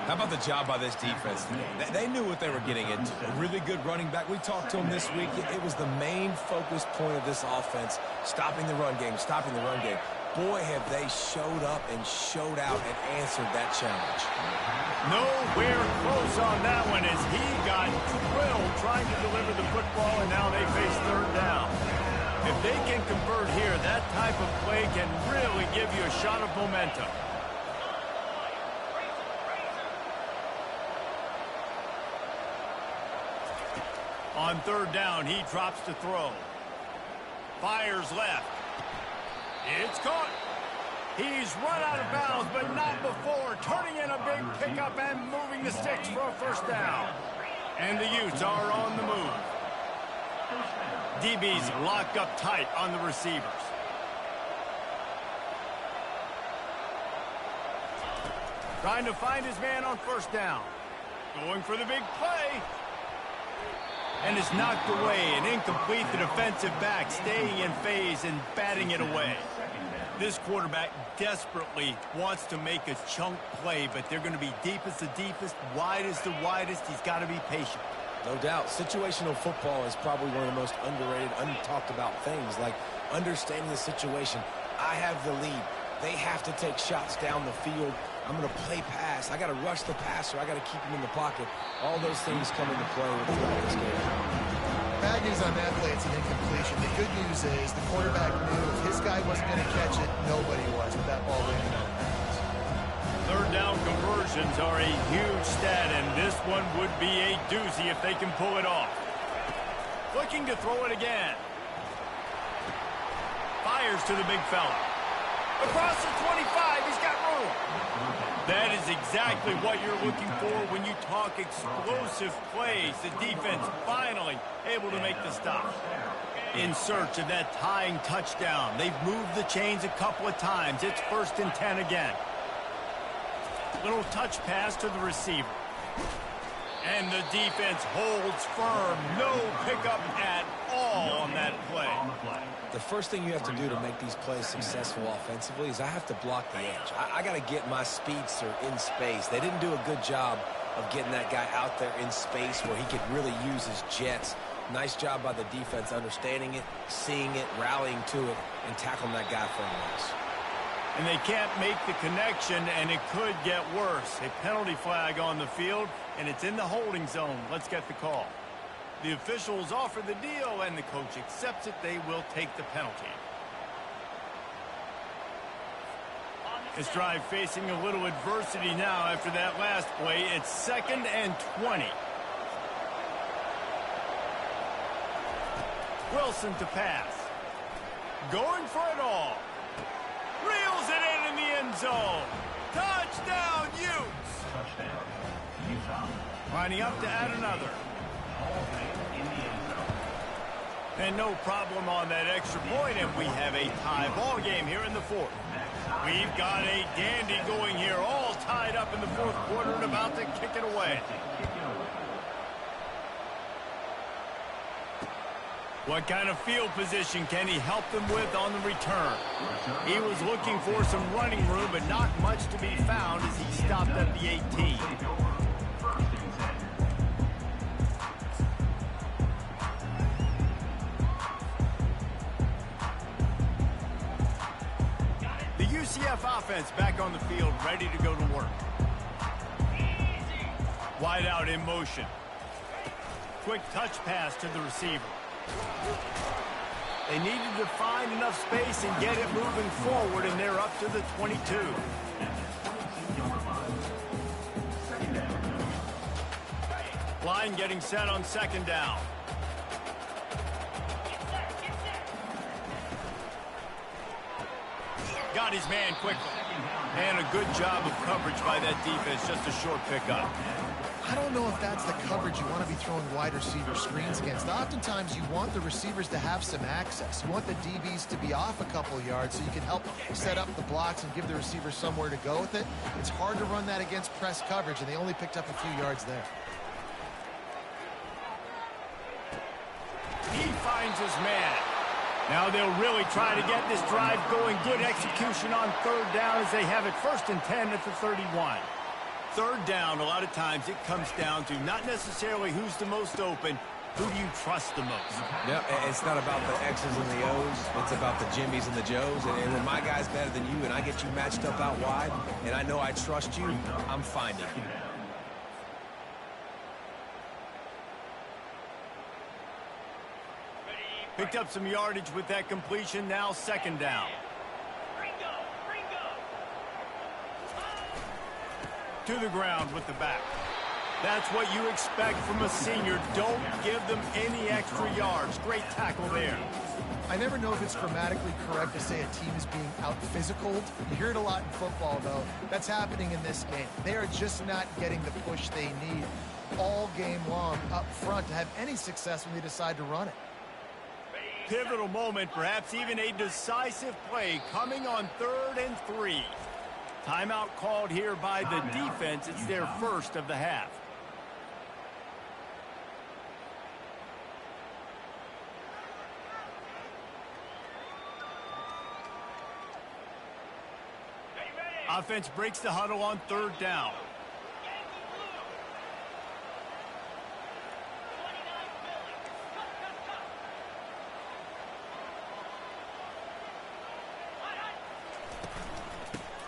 How about the job by this defense? They knew what they were getting into. A really good running back. We talked to him this week. It was the main focus point of this offense, stopping the run game, stopping the run game. Boy, have they showed up and showed out and answered that challenge. Nowhere close on that one as he got thrilled trying to deliver the football, and now they face 3rd down. If they can convert here, that type of play can really give you a shot of momentum. On 3rd down, he drops to throw. Fires left. It's caught. He's run out of bounds, but not before. Turning in a big pickup and moving the sticks for a first down. And the Utes are on the move. DBs locked up tight on the receivers. Trying to find his man on first down. Going for the big play. And it's knocked away and incomplete. The defensive back staying in phase and batting it away. This quarterback desperately wants to make a chunk play, but they're going to be deep as the deepest, wide as the widest. He's got to be patient. No doubt. Situational football is probably one of the most underrated, untalked about things, like understanding the situation. I have the lead. They have to take shots down the field. I'm going to play pass. I got to rush the passer. I got to keep him in the pocket. All those things come into play with this game. Bad news on that play, it's an incompletion. The good news is the quarterback knew if his guy wasn't going to catch it, nobody was with that ball landing on the bounds. Third down conversions are a huge stat, and this one would be a doozy if they can pull it off. Looking to throw it again. Fires to the big fella. Across the 25, he's got room. That is exactly what you're looking for when you talk explosive plays. The defense finally able to make the stop. In search of that tying touchdown. They've moved the chains a couple of times. It's 1st and 10 again. Little touch pass to the receiver. And the defense holds firm. No pickup at all on that play. The first thing you have to do to make these plays successful offensively is I have to block the edge. I got to get my speedster in space. They didn't do a good job of getting that guy out there in space where he could really use his jets. Nice job by the defense understanding it, seeing it, rallying to it, and tackling that guy for a loss. And they can't make the connection, and it could get worse. A penalty flag on the field, and it's in the holding zone. Let's get the call. The officials offer the deal, and the coach accepts it. They will take the penalty. This drive facing a little adversity now after that last play. It's 2nd and 20. Wilson to pass. Going for it all. Reels it in the end zone. Touchdown, Utes. Touchdown, Utah. Lining up to add another. In the end zone. And no problem on that extra point, and we have a tie ball game here in the 4th. We've got a dandy going here, all tied up in the 4th quarter and about to kick it away. What kind of field position can he help them with on the return? He was looking for some running room, but not much to be found as he stopped at the 18. The UCF offense back on the field, ready to go to work. Wide out in motion. Quick touch pass to the receiver. They needed to find enough space and get it moving forward, and they're up to the 22. Line getting set on 2nd down. Got his man quickly. And a good job of coverage by that defense, just a short pickup. I don't know if that's the coverage you want to be throwing wide receiver screens against. Oftentimes, you want the receivers to have some access. You want the DBs to be off a couple of yards so you can help set up the blocks and give the receiver somewhere to go with it. It's hard to run that against press coverage, and they only picked up a few yards there. He finds his man. Now they'll really try to get this drive going. Good execution on 3rd down as they have it 1st and 10 at the 31. 3rd down, a lot of times it comes down to not necessarily who's the most open, who do you trust the most? Yep, it's not about the X's and the O's. It's about the Jimmys and the Joes. And when my guy's better than you and I get you matched up out wide, and I know I trust you, I'm finding you. Picked up some yardage with that completion. Now 2nd down. To the ground with the back. That's what you expect from a senior. Don't give them any extra yards. Great tackle there. I never know if it's grammatically correct to say a team is being out-physicaled. You hear it a lot in football, though. That's happening in this game. They are just not getting the push they need all game long up front to have any success when they decide to run it. Pivotal moment, perhaps even a decisive play coming on 3rd and 3. Timeout called here by the defense. It's their first of the half. Offense breaks the huddle on third down.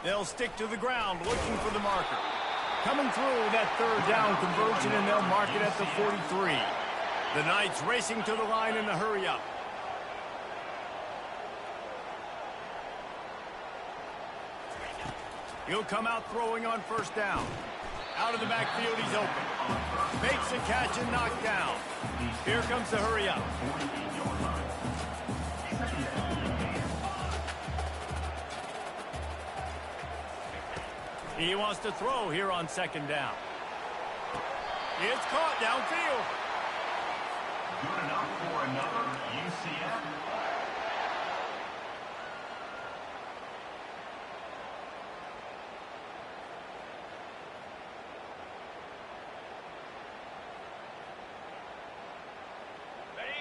They'll stick to the ground, looking for the marker. Coming through that third down conversion, and they'll mark it at the 43. The Knights racing to the line in a hurry-up. He'll come out throwing on first down. Out of the backfield, he's open. Makes a catch and knocked down. Here comes the hurry-up. He wants to throw here on second down. It's caught downfield. Good enough for another UCF.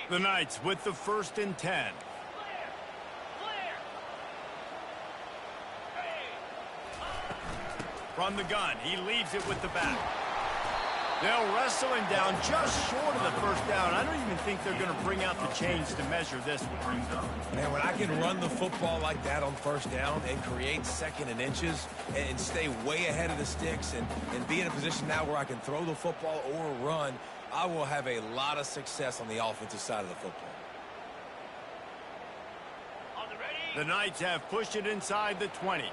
The Knights with the 1st and 10. From the gun, he leaves it with the back. They'll wrestle him down just short of the first down. I don't even think they're going to bring out the chains to measure this one. Man, when I can run the football like that on first down and create second and inches and stay way ahead of the sticks and be in a position now where I can throw the football or run, I will have a lot of success on the offensive side of the football. The Knights have pushed it inside the 20.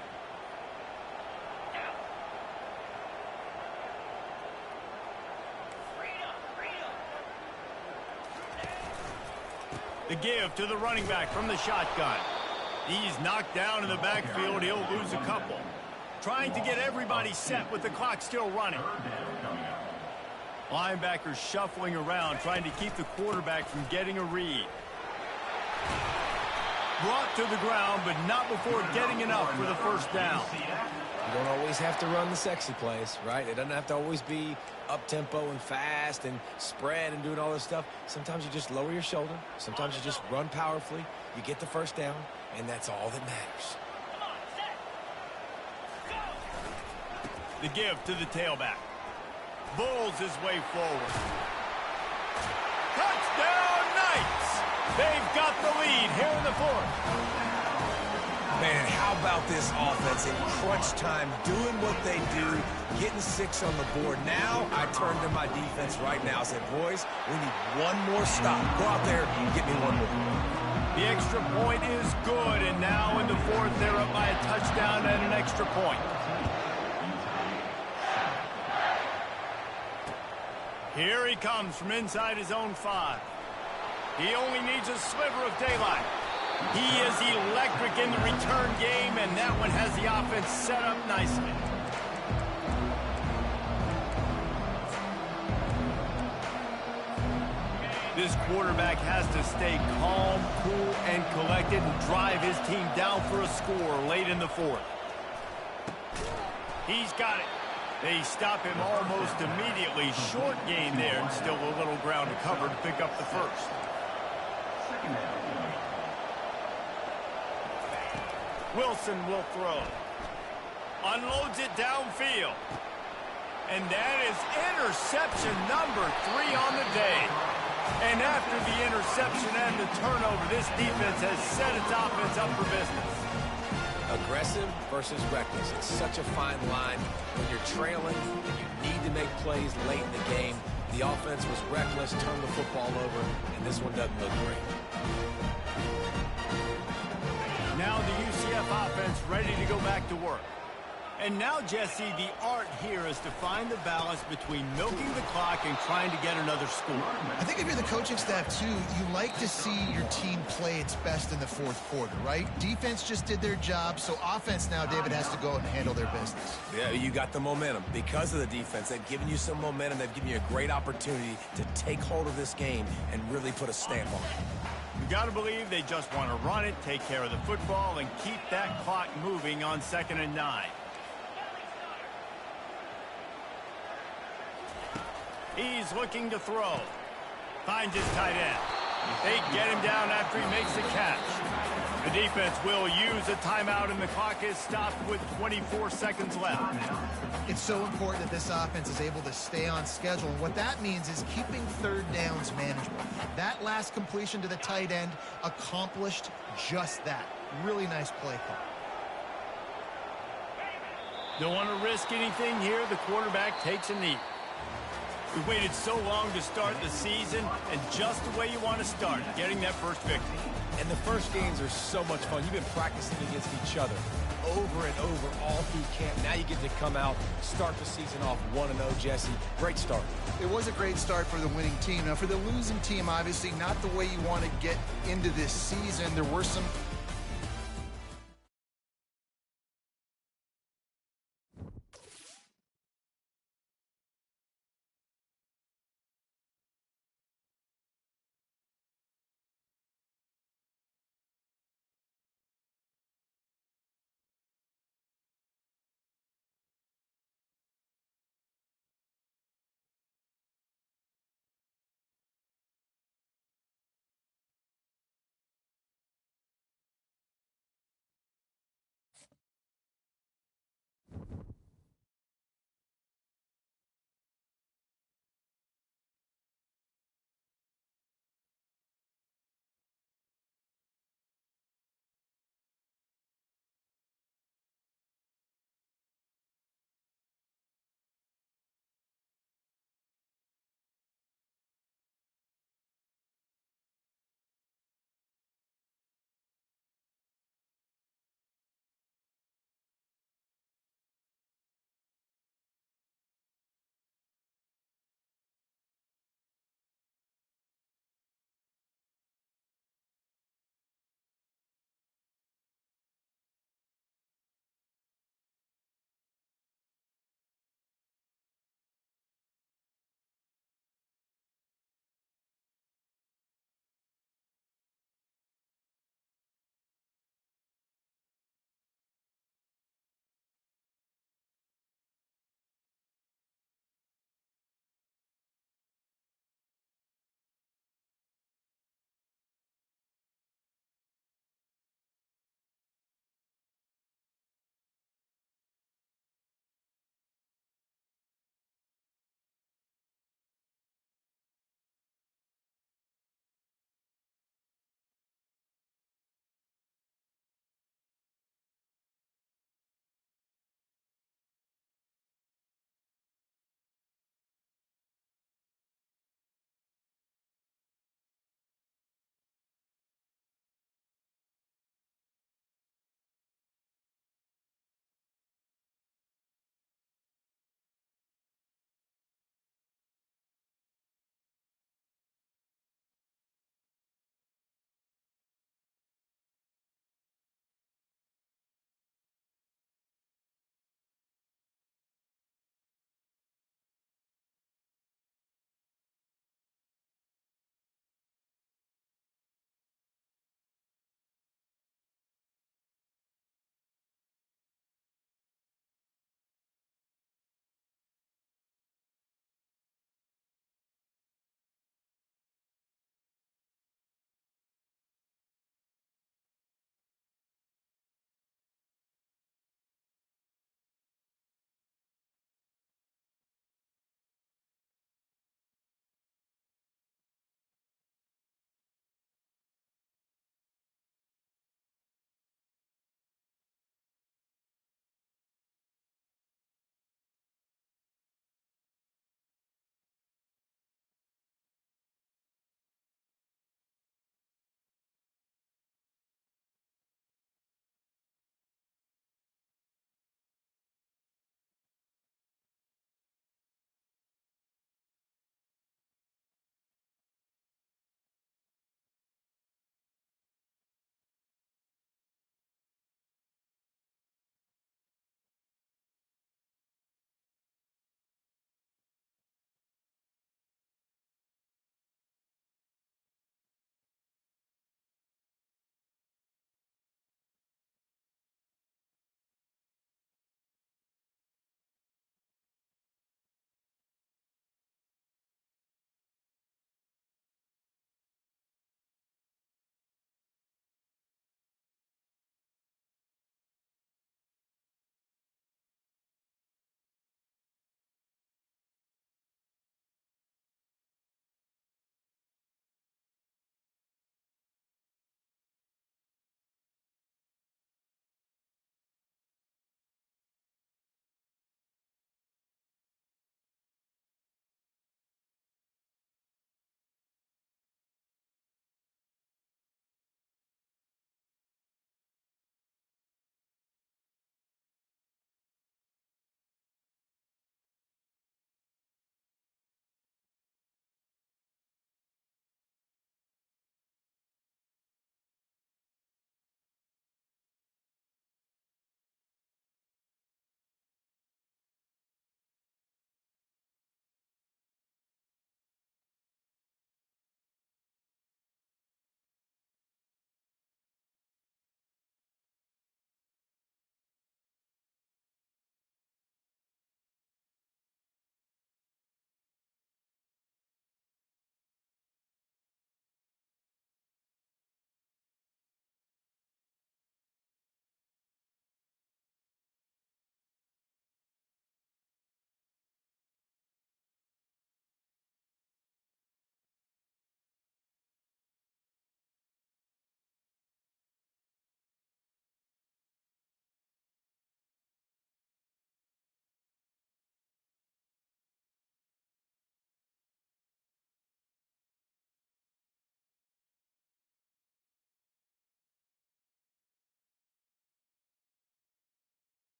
The give to the running back from the shotgun. He's knocked down in the backfield. He'll lose a couple. Trying to get everybody set with the clock still running. Linebackers shuffling around, trying to keep the quarterback from getting a read. Brought to the ground, but not before getting enough for the first down. You don't always have to run the sexy plays, right? It doesn't have to always be up-tempo and fast and spread and doing all this stuff. Sometimes you just lower your shoulder. Sometimes you just run powerfully. You get the first down, and that's all that matters. The give to the tailback. Bulls his way forward. Touchdown, Knights! They've got the lead here in the 4th. Man, how about this offense in crunch time, doing what they do, getting 6 on the board. Now I turn to my defense right now and say, boys, we need one more stop. Go out there and get me one more. The extra point is good, and now in the 4th, they're up by a touchdown and an extra point. Here he comes from inside his own 5. He only needs a sliver of daylight. He is electric in the return game, and that one has the offense set up nicely. This quarterback has to stay calm, cool, and collected and drive his team down for a score late in the 4th. He's got it. They stop him almost immediately. Short gain there, and still a little ground to cover to pick up the first. Wilson will throw. Unloads it downfield. And that is interception number 3 on the day. And after the interception and the turnover, this defense has set its offense up for business. Aggressive versus reckless. It's such a fine line when you're trailing and you need to make plays late in the game. The offense was reckless, turned the football over, and this one doesn't look great. Now the UCF offense ready to go back to work. And now, Jesse, the art here is to find the balance between milking the clock and trying to get another score. I think if you're the coaching staff, too, you like to see your team play its best in the 4th quarter, right? Defense just did their job, so offense now, David, has to go and handle their business. Yeah, you got the momentum. Because of the defense, they've given you some momentum. They've given you a great opportunity to take hold of this game and really put a stamp on it. You got to believe they just want to run it, take care of the football, and keep that clock moving on 2nd and 9. He's looking to throw. Finds his tight end. They get him down after he makes the catch. The defense will use a timeout, and the clock is stopped with 24 seconds left. It's so important that this offense is able to stay on schedule. And what that means is keeping third downs manageable. That last completion to the tight end accomplished just that. Really nice play call. Don't want to risk anything here. The quarterback takes a knee. We waited so long to start the season, and just the way you want to start, getting that first victory. And the first games are so much fun. You've been practicing against each other over and over all through camp. Now you get to come out, start the season off 1-0, Jesse. Great start. It was a great start for the winning team. Now, for the losing team, obviously not the way you want to get into this season. There were some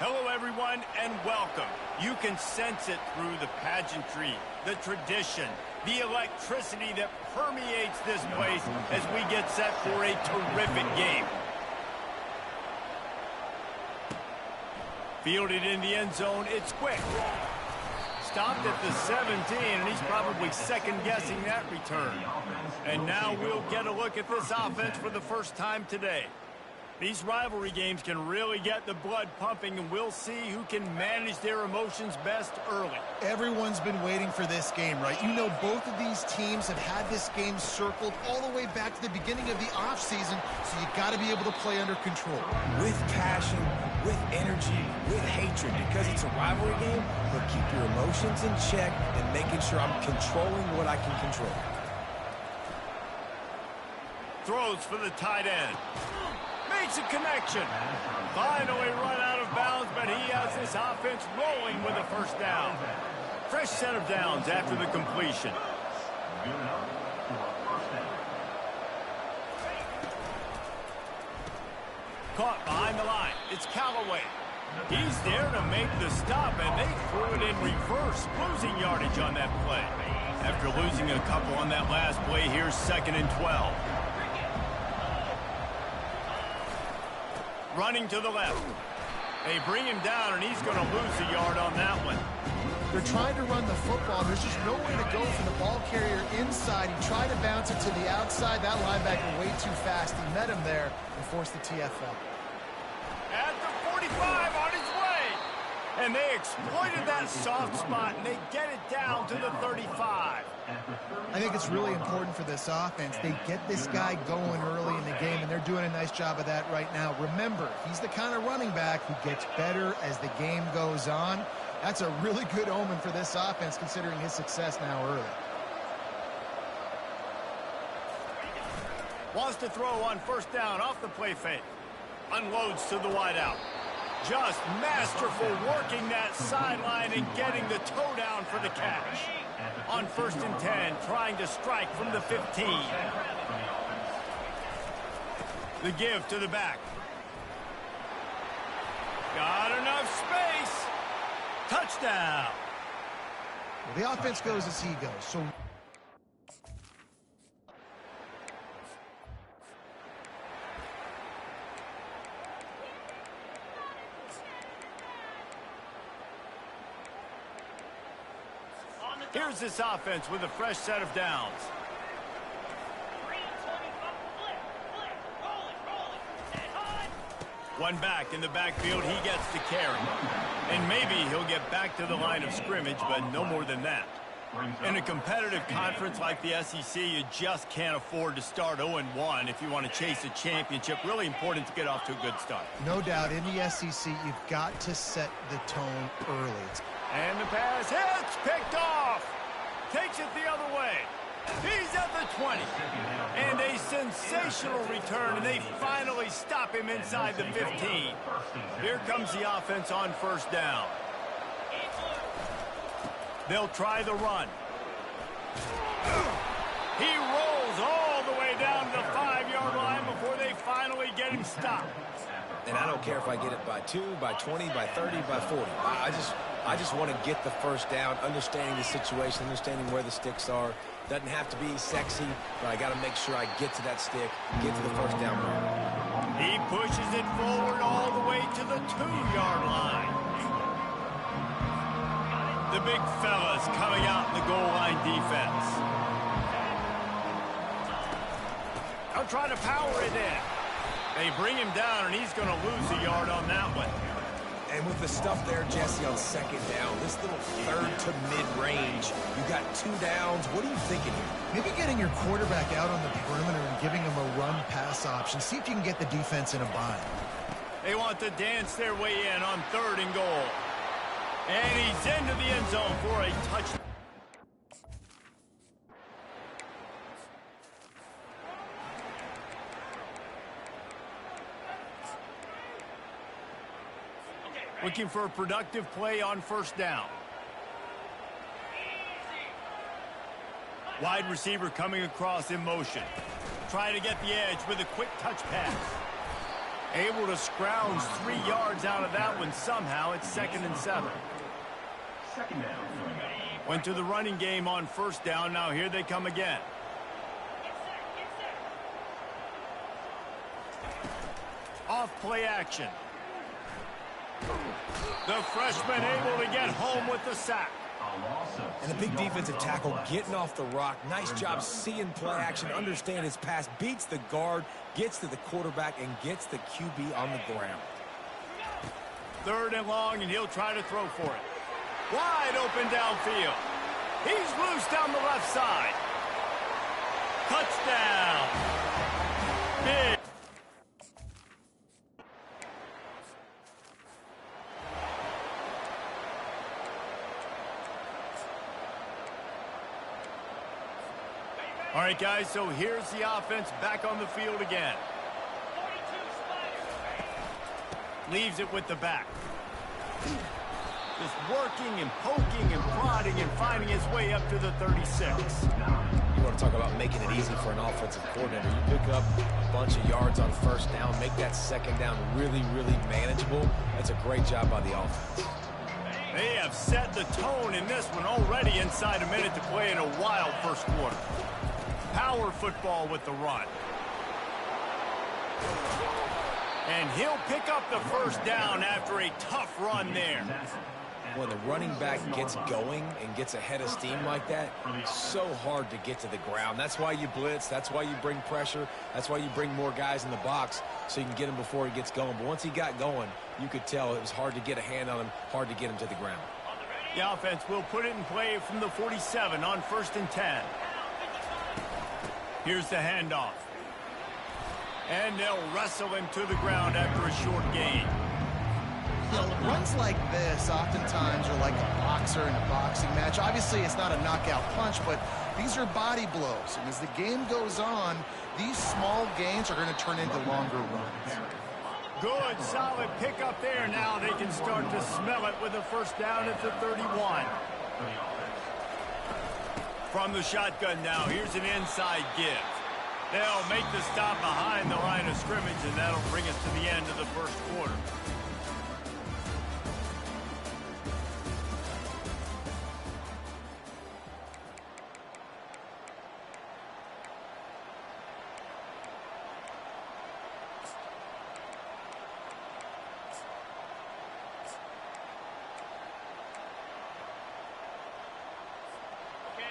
Hello, everyone, and welcome. You can sense it through the pageantry, the tradition, the electricity that permeates this place as we get set for a terrific game. Fielded in the end zone, it's quick. Stopped at the 17, and he's probably second-guessing that return. And now we'll get a look at this offense for the first time today. These rivalry games can really get the blood pumping, and we'll see who can manage their emotions best early. Everyone's been waiting for this game, right? You know, both of these teams have had this game circled all the way back to the beginning of the offseason, so you got to be able to play under control. With passion, with energy, with hatred, because it's a rivalry game, but keep your emotions in check and making sure I'm controlling what I can control. Throws for the tight end. Makes a connection. Finally run out of bounds, but he has this offense rolling with a first down. Fresh set of downs after the completion. Caught behind the line. It's Callaway. He's there to make the stop, and they threw it in reverse, losing yardage on that play. After losing a couple on that last play, here's 2nd and 12. Running to the left. They bring him down, and he's going to lose a yard on that one. They're trying to run the football. There's just nowhere to go for the ball carrier inside. He tried to bounce it to the outside. That linebacker way too fast. He met him there and forced the TFL. At the 45 on his way. And they exploited that soft spot, and they get it down to the 35. I think it's really important for this offense. They get this guy going early in the game, and they're doing a nice job of that right now. Remember, he's the kind of running back who gets better as the game goes on. That's a really good omen for this offense, considering his success now early. Wants to throw on first down off the play fake. Unloads to the wideout. Just masterful working that sideline and getting the toe down for the catch. On 1st and 10, trying to strike from the 15. The give to the back. Got enough space. Touchdown. Well, the offense goes as he goes, so... Here's this offense with a fresh set of downs. One back in the backfield, he gets to carry. And maybe he'll get back to the line of scrimmage, but no more than that. In a competitive conference like the SEC, you just can't afford to start 0-1 if you want to chase a championship. Really important to get off to a good start. No doubt, in the SEC, you've got to set the tone early. And the pass hits, picked off. Takes it the other way. He's at the 20. And a sensational return, and they finally stop him inside the 15. Here comes the offense on first down. They'll try the run. He rolls all the way down to the 5-yard line before they finally get him stopped. And I don't care if I get it by 2, by 20, by 30, by 40. I just want to get the first down, understanding the situation, understanding where the sticks are. Doesn't have to be sexy, but I got to make sure I get to that stick, get to the first down line. He pushes it forward all the way to the 2-yard line. The big fellas coming out in the goal line defense. They'll try to power it in. They bring him down, and he's going to lose a yard on that one. And with the stuff there, Jesse, on 2nd down, this little 3rd to mid-range, you got 2 downs. What are you thinking here? Maybe getting your quarterback out on the perimeter and giving him a run-pass option. See if you can get the defense in a bind. They want to dance their way in on 3rd and goal. And he's into the end zone for a touchdown. Looking for a productive play on first down. Wide receiver coming across in motion. Trying to get the edge with a quick touch pass. Able to scrounge 3 yards out of that one somehow. It's 2nd and 7. Second down. Went to the running game on 1st down. Now here they come again. Off play action. The freshman able to get home with the sack. And a big defensive tackle getting off the rock. Nice job seeing play action, understand his pass, beats the guard, gets to the quarterback, and gets the QB on the ground. 3rd and long, and he'll try to throw for it. Wide open downfield. He's loose down the left side. Touchdown. Big. All right, guys, so here's the offense back on the field again. Leaves it with the back. Just working and poking and prodding and finding his way up to the 36. You want to talk about making it easy for an offensive coordinator. You pick up a bunch of yards on 1st down, make that 2nd down really, really manageable. That's a great job by the offense. They have set the tone in this one already inside a minute to play in a wild 1st quarter. Power football with the run. And he'll pick up the 1st down after a tough run there. When the running back gets going and gets ahead of steam like that, it's so hard to get to the ground. That's why you blitz. That's why you bring pressure. That's why you bring more guys in the box so you can get him before he gets going. But once he got going, you could tell it was hard to get a hand on him, hard to get him to the ground. The offense will put it in play from the 47 on 1st and 10. Here's the handoff. And they'll wrestle him to the ground after a short gain. You know, runs like this oftentimes are like a boxer in a boxing match. Obviously, it's not a knockout punch, but these are body blows. And as the game goes on, these small gains are going to turn into longer runs. Good, solid pickup there. Now they can start to smell it with a 1st down at the 31. From the shotgun now, here's an inside give. They'll make the stop behind the line of scrimmage, and that'll bring us to the end of the 1st quarter.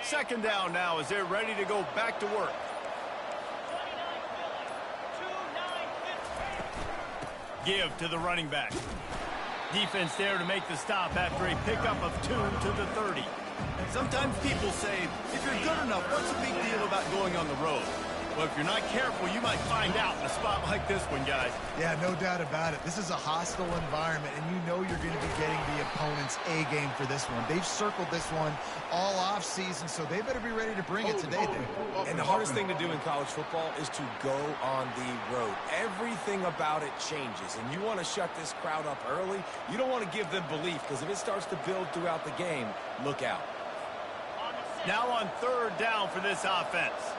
Second down now as they're ready to go back to work. Give to the running back. Defense there to make the stop after a pickup of 2 to the 30. Sometimes people say, if you're good enough, what's the big deal about going on the road? Well, if you're not careful, you might find out in a spot like this one, guys. Yeah, no doubt about it. This is a hostile environment, and you know you're going to be getting the opponent's A game for this one. They've circled this one all offseason, so they better be ready to bring it today. And the hardest thing to do in college football is to go on the road. Everything about it changes, and you want to shut this crowd up early. You don't want to give them belief, because if it starts to build throughout the game, look out. Now on 3rd down for this offense.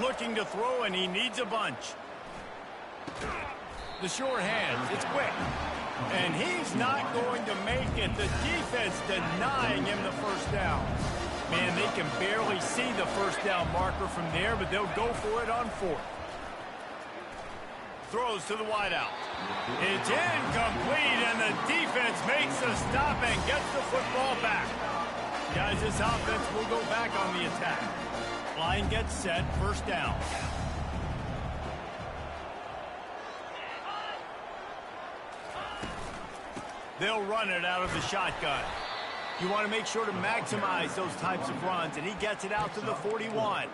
Looking to throw, and he needs a bunch. The short hands, it's quick. And he's not going to make it. The defense denying him the 1st down. Man, they can barely see the 1st down marker from there, but they'll go for it on 4th. Throws to the wideout. It's incomplete, and the defense makes the stop and gets the football back. Guys, this offense will go back on the attack. Line gets set, 1st down. They'll run it out of the shotgun. You want to make sure to maximize those types of runs, and he gets it out to the 41.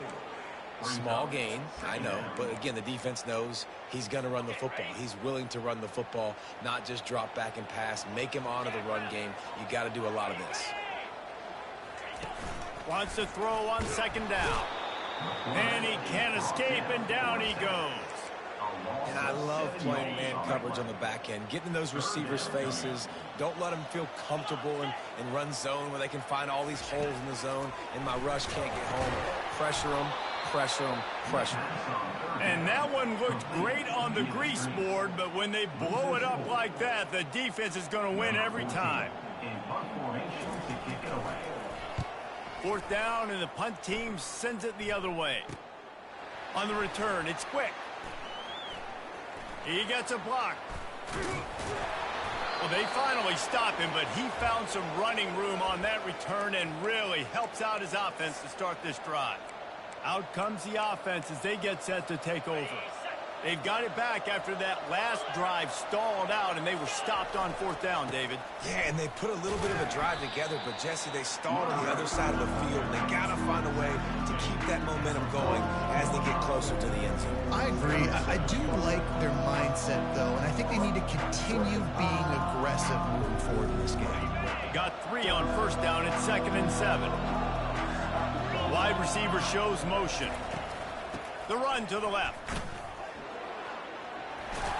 Small gain, I know, but again, the defense knows he's going to run the football. He's willing to run the football, not just drop back and pass, make him honor the run game. You got to do a lot of this. Wants to throw on 2nd down. And he can't escape, and down he goes. And I love playing man coverage on the back end, getting in those receivers' faces. Don't let them feel comfortable and run zone where they can find all these holes in the zone, and my rush can't get home. Pressure them, pressure them, pressure them. And that one looked great on the grease board, but when they blow it up like that, the defense is going to win every time. In punt formation to kick it away. Fourth down, and the punt team sends it the other way. On the return, it's quick. He gets a block. Well, they finally stop him, but he found some running room on that return and really helps out his offense to start this drive. Out comes the offense as they get set to take over. They've got it back after that last drive stalled out, and they were stopped on fourth down, David. Yeah, and they put a little bit of a drive together, but, Jesse, they stalled on the other side of the field, and they got to find a way to keep that momentum going as they get closer to the end zone. I agree. I do like their mindset, though, and I think they need to continue being aggressive moving forward in this game. Got 3 on first down at 2nd and 7. Wide receiver shows motion. The run to the left.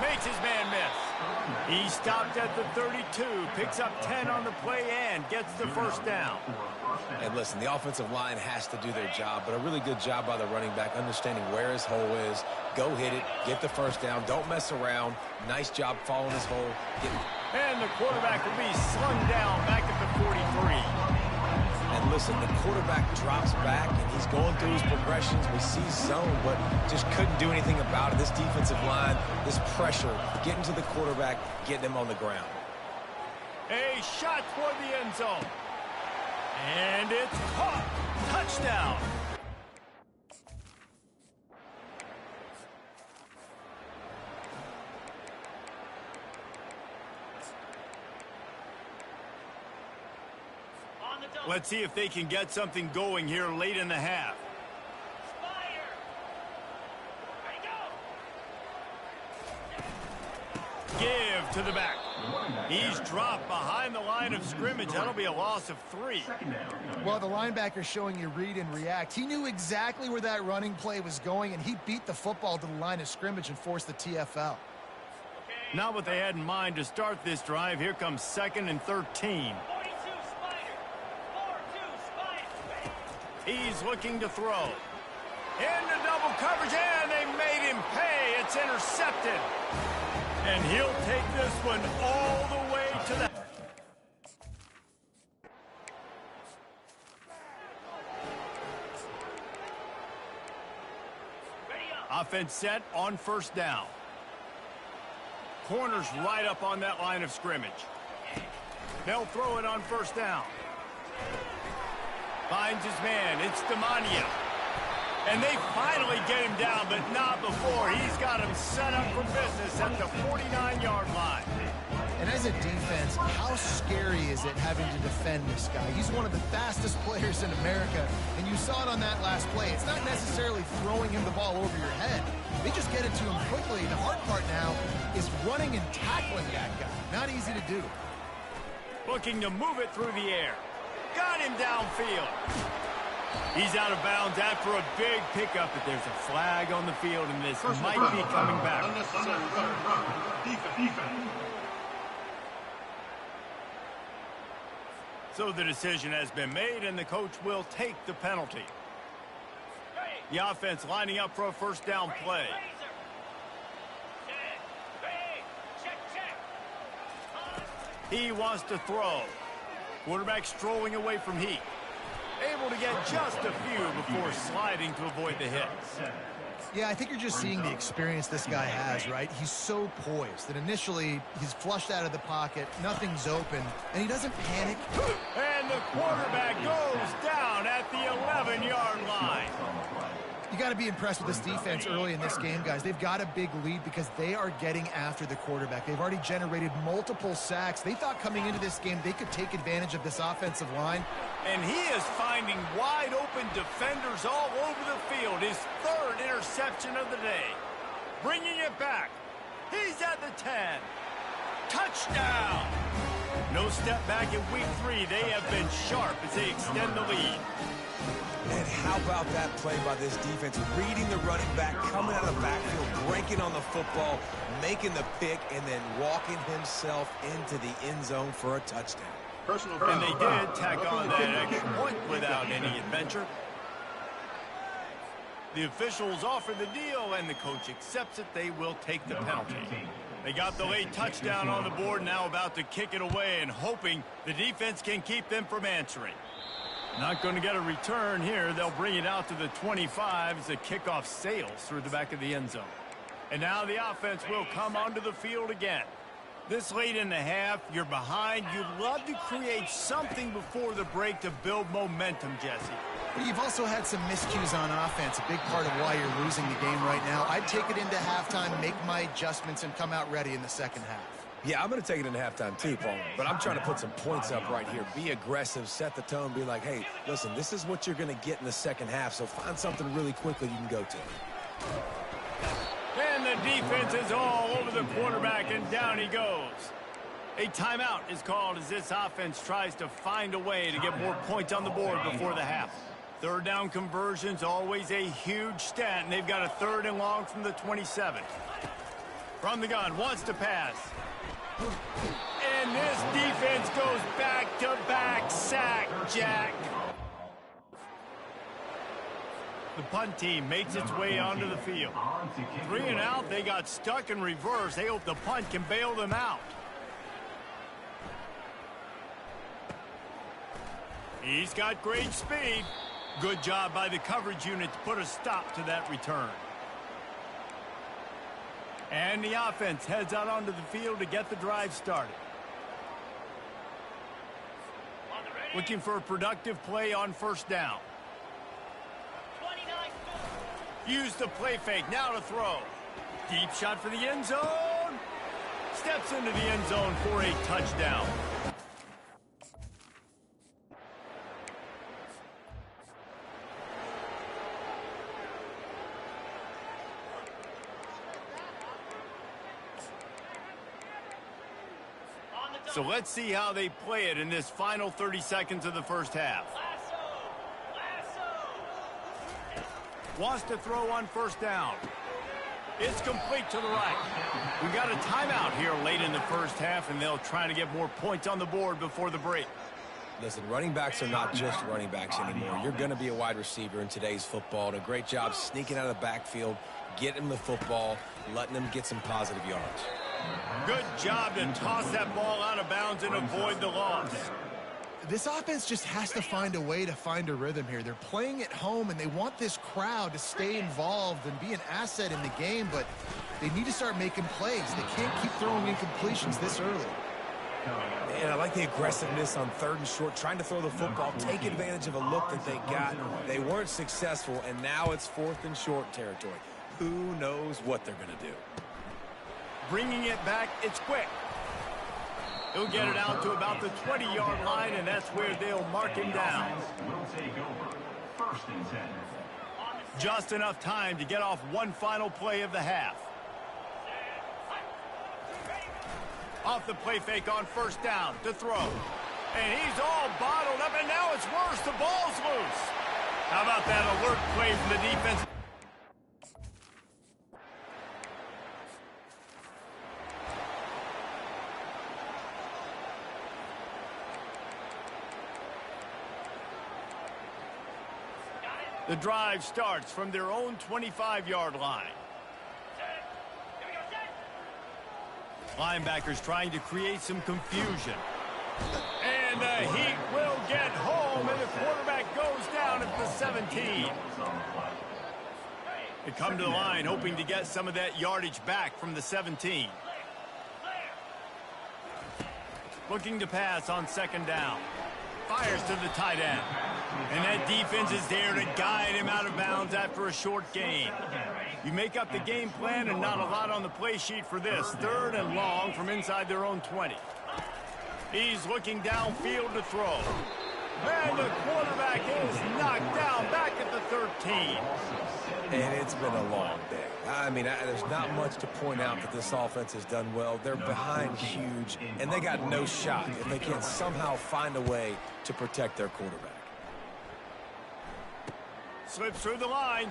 Makes his man miss. He stopped at the 32, picks up 10 on the play and gets the first down. And listen, the offensive line has to do their job, but a really good job by the running back understanding where his hole is. Go hit it, get the first down, don't mess around. Nice job following his hole. And the quarterback will be slung down back at the 43. And listen, the quarterback drops back, and he's going through his progressions. We see zone, but just couldn't do anything about it. This defensive line, this pressure, getting to the quarterback, getting him on the ground. A shot toward the end zone. And it's caught. Touchdown. Let's see if they can get something going here late in the half. Fire! Ready, go! Give to the back. He's dropped behind the line of scrimmage. That'll be a loss of 3. Well, the linebacker showing you read and react. He knew exactly where that running play was going, and he beat the football to the line of scrimmage and forced the TFL. Not what they had in mind to start this drive. Here comes 2nd and 13. 42 Spider! 4-2 Spider! He's looking to throw. Into double coverage, and they made him pay. It's intercepted. And he'll take this one all the way to the... Ready up! Offense set on first down. Corners right up on that line of scrimmage. They'll throw it on first down. Finds his man. It's Demania. And they finally get him down, but not before. He's got him set up for business at the 49-yard line. And as a defense, how scary is it having to defend this guy? He's one of the fastest players in America, and you saw it on that last play. It's not necessarily throwing him the ball over your head. They just get it to him quickly. The hard part now is running and tackling that guy. Not easy to do. Looking to move it through the air. Got him downfield. He's out of bounds after a big pickup, but there's a flag on the field, and this might be coming back. So the decision has been made, and the coach will take the penalty. The offense lining up for a first down play. He wants to throw. Quarterback strolling away from heat. Able to get just a few before sliding to avoid the hit. Yeah, I think you're just seeing the experience this guy has, right? He's so poised that initially he's flushed out of the pocket, nothing's open, and he doesn't panic. And the quarterback goes down at the 11-yard line. You got to be impressed with this defense early in this game, guys. They've got a big lead because they are getting after the quarterback. They've already generated multiple sacks. They thought coming into this game they could take advantage of this offensive line. And he is finding wide-open defenders all over the field. His 3rd interception of the day. Bringing it back. He's at the 10. Touchdown! No step back in week 3. They have been sharp as they extend the lead. And how about that play by this defense? Reading the running back, coming out of the backfield, breaking on the football, making the pick, and then walking himself into the end zone for a touchdown. And they did tack on that extra point without any adventure. The officials offer the deal, and the coach accepts it. They will take the penalty. They got the late touchdown on the board, now about to kick it away and hoping the defense can keep them from answering. Not going to get a return here. They'll bring it out to the 25 as the kickoff sails through the back of the end zone. And now the offense will come onto the field again. This late in the half, you're behind. You'd love to create something before the break to build momentum, Jesse. But you've also had some miscues on offense, a big part of why you're losing the game right now. I'd take it into halftime, make my adjustments, and come out ready in the second half. Yeah, I'm going to take it into halftime too, Paul. But I'm trying to put some points up right here. Be aggressive, set the tone, be like, hey, listen, this is what you're going to get in the second half, so find something really quickly you can go to. And the defense is all over the quarterback, and down he goes. A timeout is called as this offense tries to find a way to get more points on the board before the half. Third down conversions, always a huge stat, and they've got a 3rd and long from the 27. From the gun, wants to pass. And this defense goes back-to-back sack, Jack. The punt team makes its way onto the field. 3 and out, they got stuck in reverse. They hope the punt can bail them out. He's got great speed. Good job by the coverage unit to put a stop to that return. And the offense heads out onto the field to get the drive started. Looking for a productive play on first down. 29. Use the play fake, now to throw. Deep shot for the end zone. Steps into the end zone for a touchdown. So let's see how they play it in this final 30 seconds of the first half. Wants to throw on first down. It's complete to the right. We got a timeout here late in the first half, and they'll try to get more points on the board before the break. Listen, running backs are not just running backs anymore. You're going to be a wide receiver in today's football. And a great job sneaking out of the backfield, getting them the football, letting them get some positive yards. Good job to toss that ball out of bounds and avoid the loss. This offense just has to find a way to find a rhythm here. They're playing at home, and they want this crowd to stay involved and be an asset in the game, but they need to start making plays. They can't keep throwing incompletions this early. And I like the aggressiveness on 3rd and short, trying to throw the football, take advantage of a look that they got. They weren't successful, and now it's 4th and short territory. Who knows what they're going to do? Bringing it back, it's quick. He'll get it out to about the 20-yard line, and that's where they'll mark him down. Will take over. 1st and 10. Just enough time to get off one final play of the half. Off the play fake on first down to throw. And he's all bottled up, and now it's worse. The ball's loose. How about that alert play from the defense? The drive starts from their own 25-yard line. Linebackers trying to create some confusion. And the Heat will get home, and the quarterback goes down at the 17. They come to the line hoping to get some of that yardage back from the 17. Looking to pass on 2nd down. Fires to the tight end. And that defense is there to guide him out of bounds after a short gain. You make up the game plan and not a lot on the play sheet for this. 3rd and long from inside their own 20. He's looking downfield to throw. And the quarterback is knocked down back at the 13. And it's been a long day. I mean, there's not much to point out that this offense has done well. They're behind huge, and they got no shot if they can't somehow find a way to protect their quarterback. Slips through the line.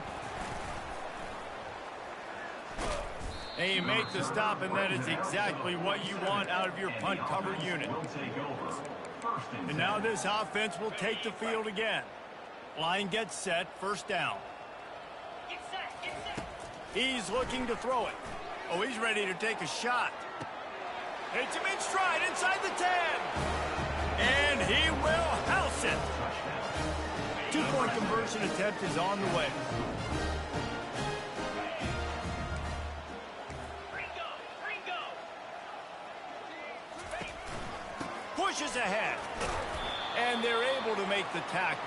And you make the stop, and that is exactly what you want out of your punt cover unit. And now this offense will take the field again. Line gets set, first down. Get set, get set. He's looking to throw it. Oh, he's ready to take a shot. Hits him in stride inside the 10. And he will house it. 2-point conversion attempt is on the way. Pushes ahead. And they're able to make the tackle.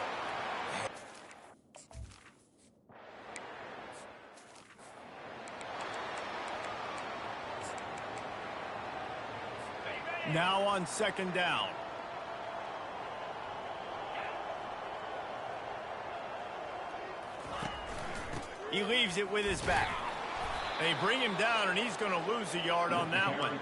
Now on second down. He leaves it with his back. They bring him down, and he's going to lose a yard on that one.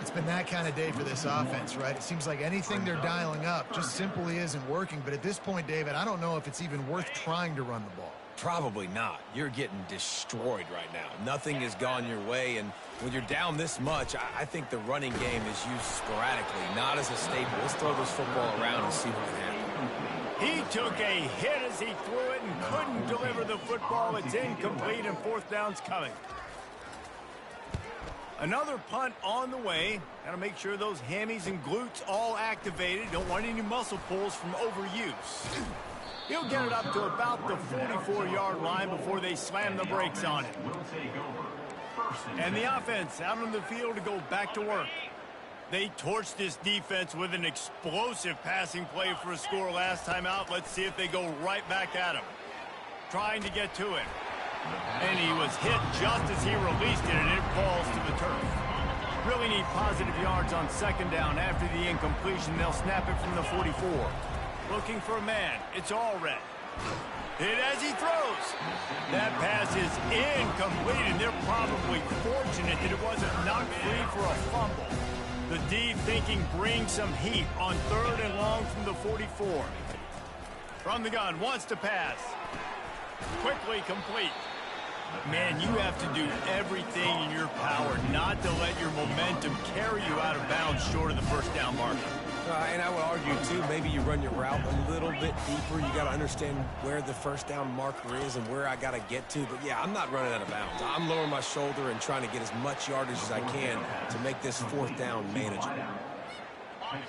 It's been that kind of day for this offense, right? It seems like anything they're dialing up just simply isn't working. But at this point, David, I don't know if it's even worth trying to run the ball. Probably not. You're getting destroyed right now. Nothing has gone your way, and when you're down this much, I think the running game is used sporadically, not as a staple. Let's throw this football around and see what can happen. He took a hit as he threw it and couldn't deliver the football. It's incomplete, and fourth down's coming. Another punt on the way. Got to make sure those hammies and glutes all activated. Don't want any muscle pulls from overuse. He'll get it up to about the 44-yard line before they slam the brakes on it. And the offense out on the field to go back to work. They torched this defense with an explosive passing play for a score last time out. Let's see if they go right back at him. Trying to get to him. And he was hit just as he released it, and it falls to the turf. Really need positive yards on second down. After the incompletion, they'll snap it from the 44. Looking for a man. It's all red. Hit as he throws. That pass is incomplete, and they're probably fortunate that it wasn't knocked free for a fumble. The D thinking bring some heat on third and long from the 44. From the gun, wants to pass. Quickly complete. Man, you have to do everything in your power not to let your momentum carry you out of bounds short of the first down marker. And I would argue, too, maybe you run your route a little bit deeper. You got to understand where the first down marker is and where I got to get to. But, yeah, I'm not running out of bounds. I'm lowering my shoulder and trying to get as much yardage as I can to make this fourth down manageable.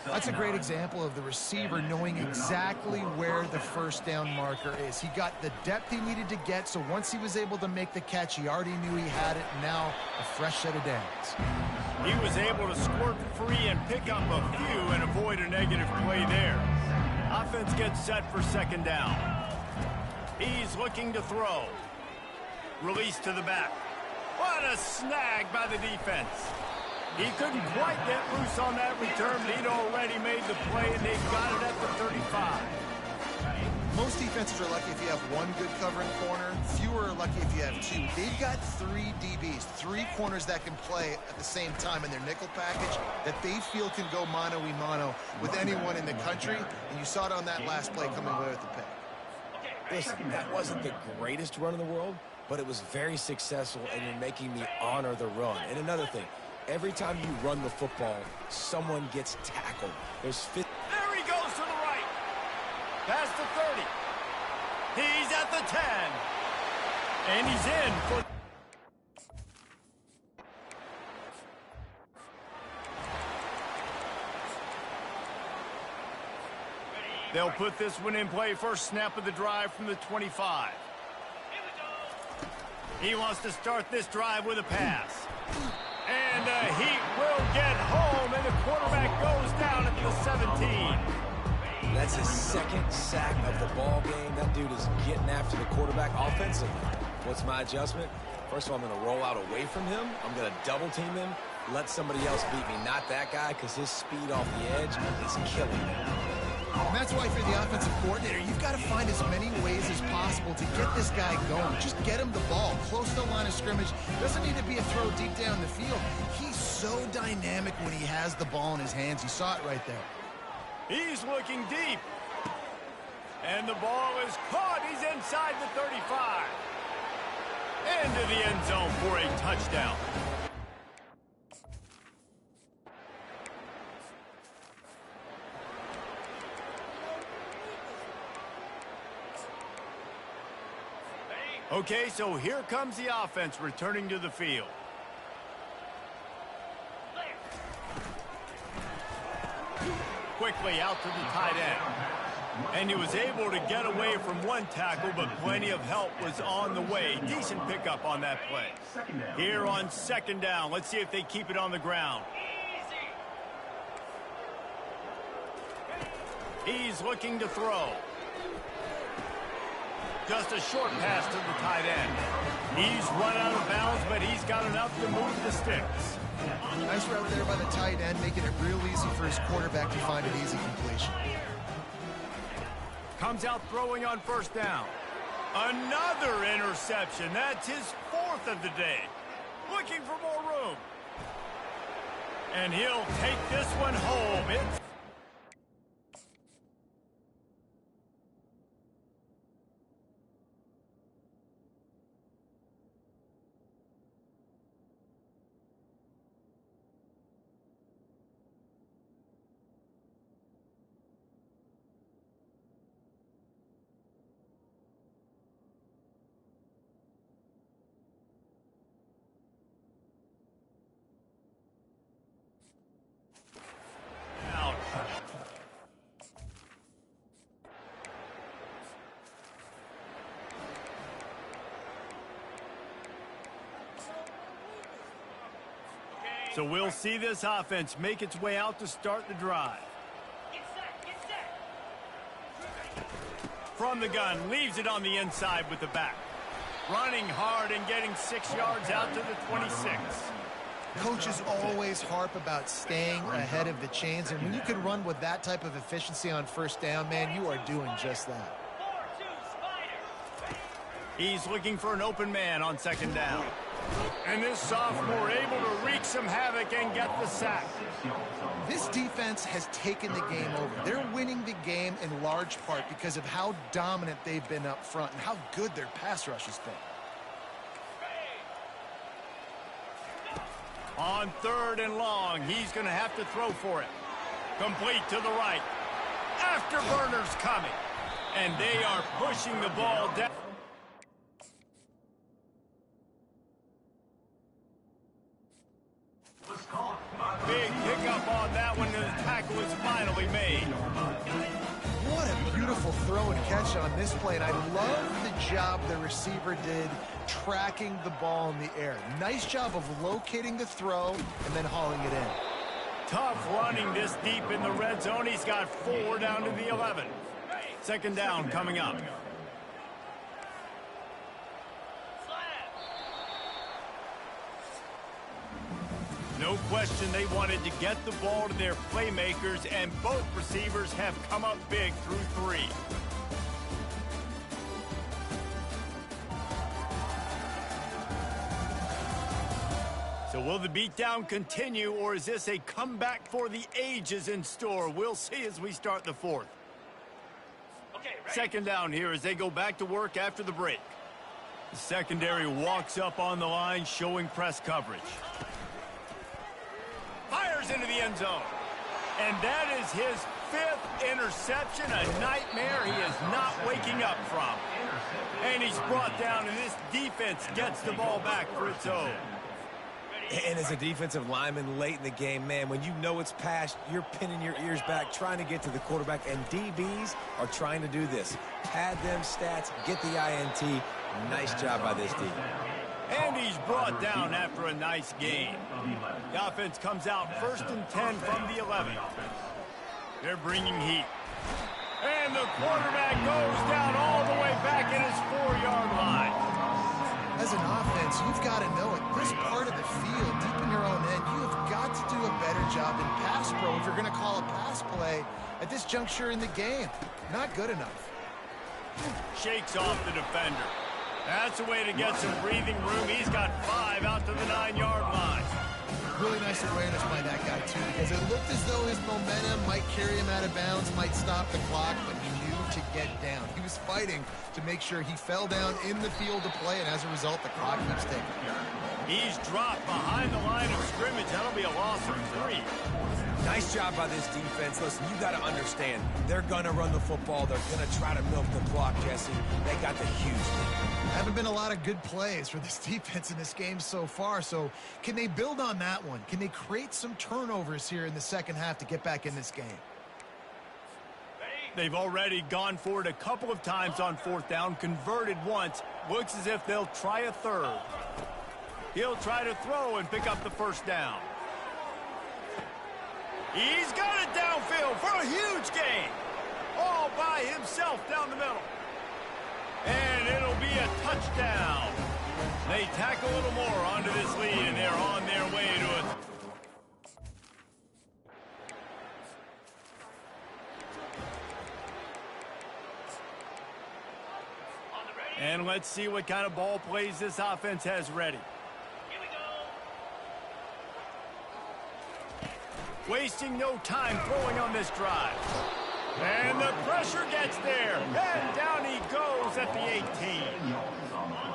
That's a great example of the receiver knowing exactly where the first down marker is. He got the depth he needed to get, so once he was able to make the catch, he already knew he had it. Now a fresh set of downs. He was able to squirt free and pick up a few and avoid a negative play there. Offense gets set for second down. He's looking to throw. Release to the back. What a snag by the defense. He couldn't quite get loose on that return, but he'd already made the play, and they got it at the 35. Most defenses are lucky if you have one good covering corner. Fewer are lucky if you have two. They've got three DBs, three corners that can play at the same time in their nickel package that they feel can go mano-a-mano with anyone in the country. And you saw it on that last play coming away with the pick. Listen, that wasn't the greatest run in the world, but it was very successful, and you're making me honor the run. And another thing, every time you run the football, someone gets tackled. There's There he goes to the right. Past the 30. He's at the 10. And he's in for... They'll put this one in play. First snap of the drive from the 25. He wants to start this drive with a pass. And the Heat will get home, and the quarterback goes down at the 17. That's his second sack of the ball game. That dude is getting after the quarterback offensively. What's my adjustment? First of all, I'm going to roll out away from him. I'm going to double team him, let somebody else beat me. Not that guy, because his speed off the edge is killing me. And that's why, if you're the offensive coordinator, you've got to find as many ways as possible to get this guy going. Just get him the ball close to the line of scrimmage. Doesn't need to be a throw deep down the field. He's so dynamic when he has the ball in his hands. You saw it right there. He's looking deep. And the ball is caught. He's inside the 35. Into the end zone for a touchdown. Okay, so here comes the offense returning to the field. Quickly out to the tight end. And he was able to get away from one tackle, but plenty of help was on the way. Decent pickup on that play. Here on second down, let's see if they keep it on the ground. He's looking to throw. Just a short pass to the tight end. He's run out of bounds, but he's got enough to move the sticks. Nice route there by the tight end, making it real easy for his quarterback to find an easy completion. Comes out throwing on first down. Another interception. That's his fourth of the day. Looking for more room. And he'll take this one home. It's so we'll see this offense make its way out to start the drive. Get set, get set. From the gun, leaves it on the inside with the back. Running hard and getting 6 yards out to the 26. Coaches always harp about staying ahead of the chains, and when you can run with that type of efficiency on first down, man, you are doing just that. 4-2 Spider. He's looking for an open man on second down. And this sophomore able to wreak some havoc and get the sack. This defense has taken the game over. They're winning the game in large part because of how dominant they've been up front and how good their pass rush has been. On third and long, he's going to have to throw for it. Complete to the right. Afterburners coming. And they are pushing the ball down. Big pickup on that one, and the tackle is finally made. What a beautiful throw and catch on this play, and I love the job the receiver did tracking the ball in the air. Nice job of locating the throw and then hauling it in. Tough running this deep in the red zone. He's got 4 down to the 11. Second down coming up. No question they wanted to get the ball to their playmakers, and both receivers have come up big through 3. So will the beatdown continue, or is this a comeback for the ages in store? We'll see as we start the fourth. Okay, ready? Second down here as they go back to work after the break. The secondary walks up on the line, showing press coverage. Fires into the end zone. And that is his 5th interception, a nightmare he is not waking up from. And he's brought down, and this defense gets the ball back for its own. And as a defensive lineman late in the game, man, when you know it's past, you're pinning your ears back, trying to get to the quarterback, and DBs are trying to do this. Pad them stats, get the INT. Nice job by this D. And he's brought down after a nice gain. The offense comes out 1st and 10 from the 11. They're bringing heat. And the quarterback goes down all the way back at his 4-yard line. As an offense, you've got to know it. This part of the field, deep in your own end, you have got to do a better job in pass pro. If you're going to call a pass play, At this juncture in the game, not good enough. Shakes off the defender. That's a way to get some breathing room. He's got 5 out to the 9-yard line. Really nice awareness by that guy, too, because it looked as though his momentum might carry him out of bounds, might stop the clock, but he knew to get down. He was fighting to make sure he fell down in the field to play, and as a result, the clock keeps ticking. He's dropped behind the line of scrimmage. That'll be a loss of 3. Nice job by this defense. Listen, you got to understand, they're going to run the football. They're going to try to milk the clock, Jesse. They got the huge lead. Haven't been a lot of good plays for this defense in this game so far, so can they build on that one? Can they create some turnovers here in the second half to get back in this game? They've already gone for it a couple of times on 4th down, converted once. Looks as if they'll try a 3rd. He'll try to throw and pick up the 1st down. He's got it downfield for a huge gain. All by himself down the middle. And it'll be a touchdown. They tack a little more onto this lead, and they're on their way to it. And let's see what kind of ball plays this offense has ready. Here we go. Wasting no time throwing on this drive. And the pressure gets there. And down he goes at the 18.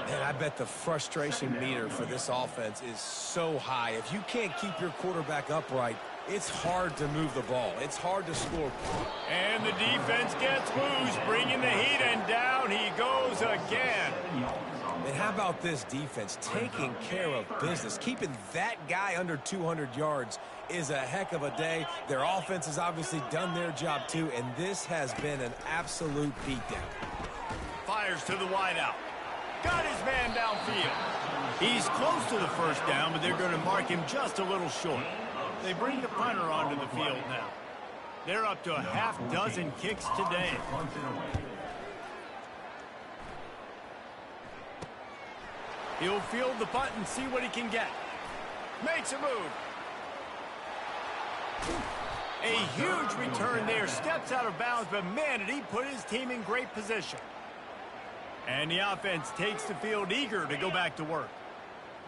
And I bet the frustration meter for this offense is so high. If you can't keep your quarterback upright, it's hard to move the ball. It's hard to score. And the defense gets loose, bringing the heat, and down he goes again. And how about this defense taking care of business? Keeping that guy under 200 yards is a heck of a day. Their offense has obviously done their job too, and this has been an absolute beatdown. Fires to the wideout. Got his man downfield. He's close to the 1st down, but they're going to mark him just a little short. They bring the punter onto the field now. They're up to a half-dozen kicks today. He'll field the punt and see what he can get. Makes a move. A huge return there. Steps out of bounds, but man, did he put his team in great position. And the offense takes the field eager to go back to work.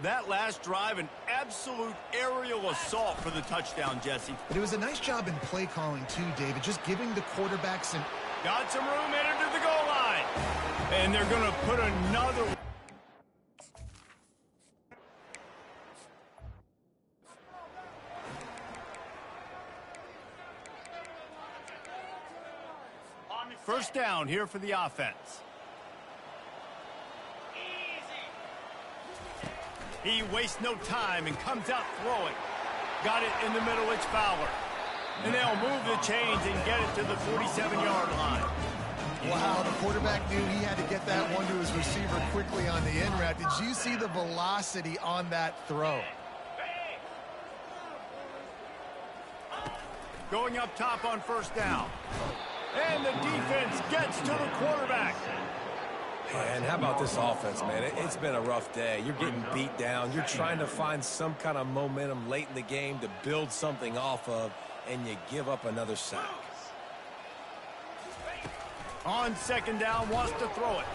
That last drive, an absolute aerial assault for the touchdown, Jesse. But it was a nice job in play calling, too, David, just giving the quarterback some... Got some room, headed to the goal line. And they're going to put another... First down here for the offense. He wastes no time and comes out throwing. Got it in the middle, it's Fowler. And they'll move the chains and get it to the 47-yard line. Wow, the quarterback knew he had to get that one to his receiver quickly on the in route. Did you see the velocity on that throw? Going up top on 1st down. And the defense gets to the quarterback. And how about this offense, man? It's been a rough day. You're getting beat down. You're trying to find some kind of momentum late in the game to build something off of, and you give up another sack. On 2nd down, wants to throw it.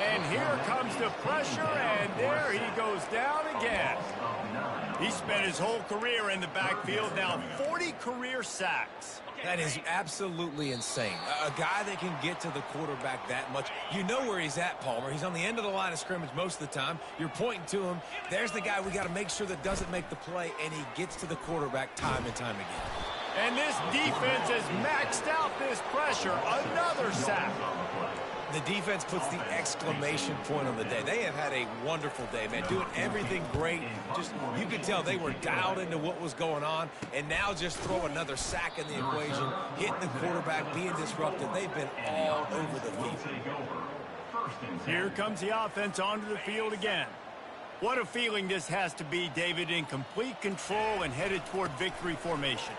And here comes the pressure, and there he goes down again. He spent his whole career in the backfield, now 40 career sacks. That is absolutely insane. A guy that can get to the quarterback that much. You know where he's at, Palmer. He's on the end of the line of scrimmage most of the time. You're pointing to him. There's the guy we got to make sure that doesn't make the play, and he gets to the quarterback time and time again. And this defense has maxed out this pressure. Another sack. The defense puts the exclamation point on the day. They have had a wonderful day, man. Doing everything great. Just, you could tell they were dialed into what was going on. And now just throw another sack in the equation, hitting the quarterback, being disruptive. They've been all over the field. Here comes the offense onto the field again. What a feeling this has to be, David, in complete control and headed toward victory formation.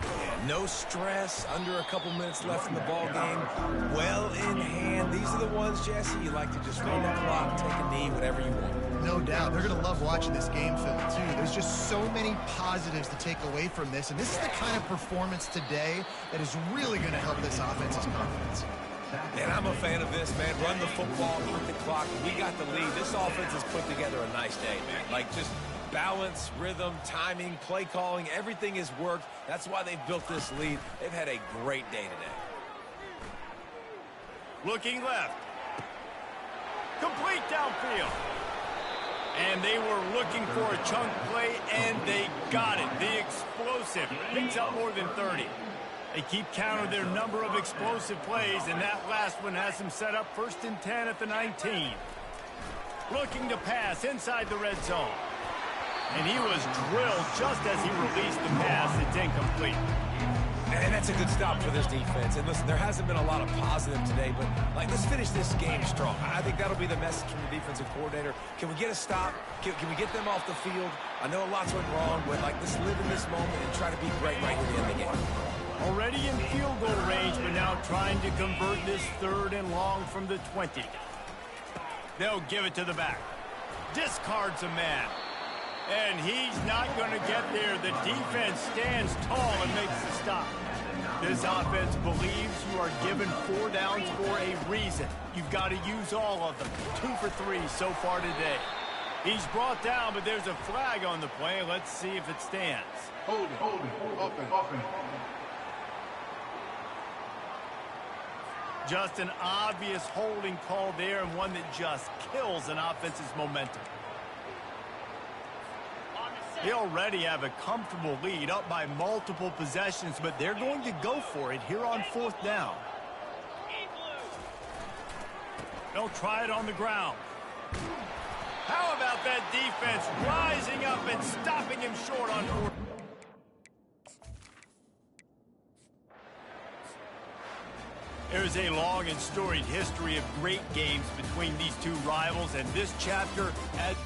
No stress, under a couple minutes left in the ball game. Well in hand. These are the ones, Jesse, you like to just run the clock, take a knee, whatever you want. No doubt. They're going to love watching this game film, too. There's just so many positives to take away from this, and this is the kind of performance today that is really going to help this offense's confidence. And I'm a fan of this, man. Run the football, keep the clock. We got the lead. This offense has put together a nice day, man. Like, just balance, rhythm, timing, play calling, everything has worked. That's why they've built this lead. They've had a great day today. Looking left. Complete downfield. And they were looking for a chunk play, and they got it. The explosive picks up more than 30. They keep count of their number of explosive plays, and that last one has them set up 1st and 10 at the 19. Looking to pass inside the red zone. And he was drilled just as he released the pass. It's incomplete. And that's a good stop for this defense. And listen, there hasn't been a lot of positive today, but, like, let's finish this game strong. I think that'll be the message from the defensive coordinator. Can we get a stop? Can we get them off the field? I know lots went wrong, but, like, let's live in this moment and try to be great right here at the end of the game. Already in field goal range, but now trying to convert this 3rd and long from the 20. They'll give it to the back. Discards a man. And he's not going to get there. The defense stands tall and makes the stop. This offense believes you are given 4 downs for a reason. You've got to use all of them. 2 for 3 so far today. He's brought down, but there's a flag on the play. Let's see if it stands. Hold it, open. Just an obvious holding call there, and one that just kills an offense's momentum. They already have a comfortable lead, up by multiple possessions, but they're going to go for it here on 4th down. They'll try it on the ground. How about that defense rising up and stopping him short on 4th? There's a long and storied history of great games between these two rivals, and this chapter adds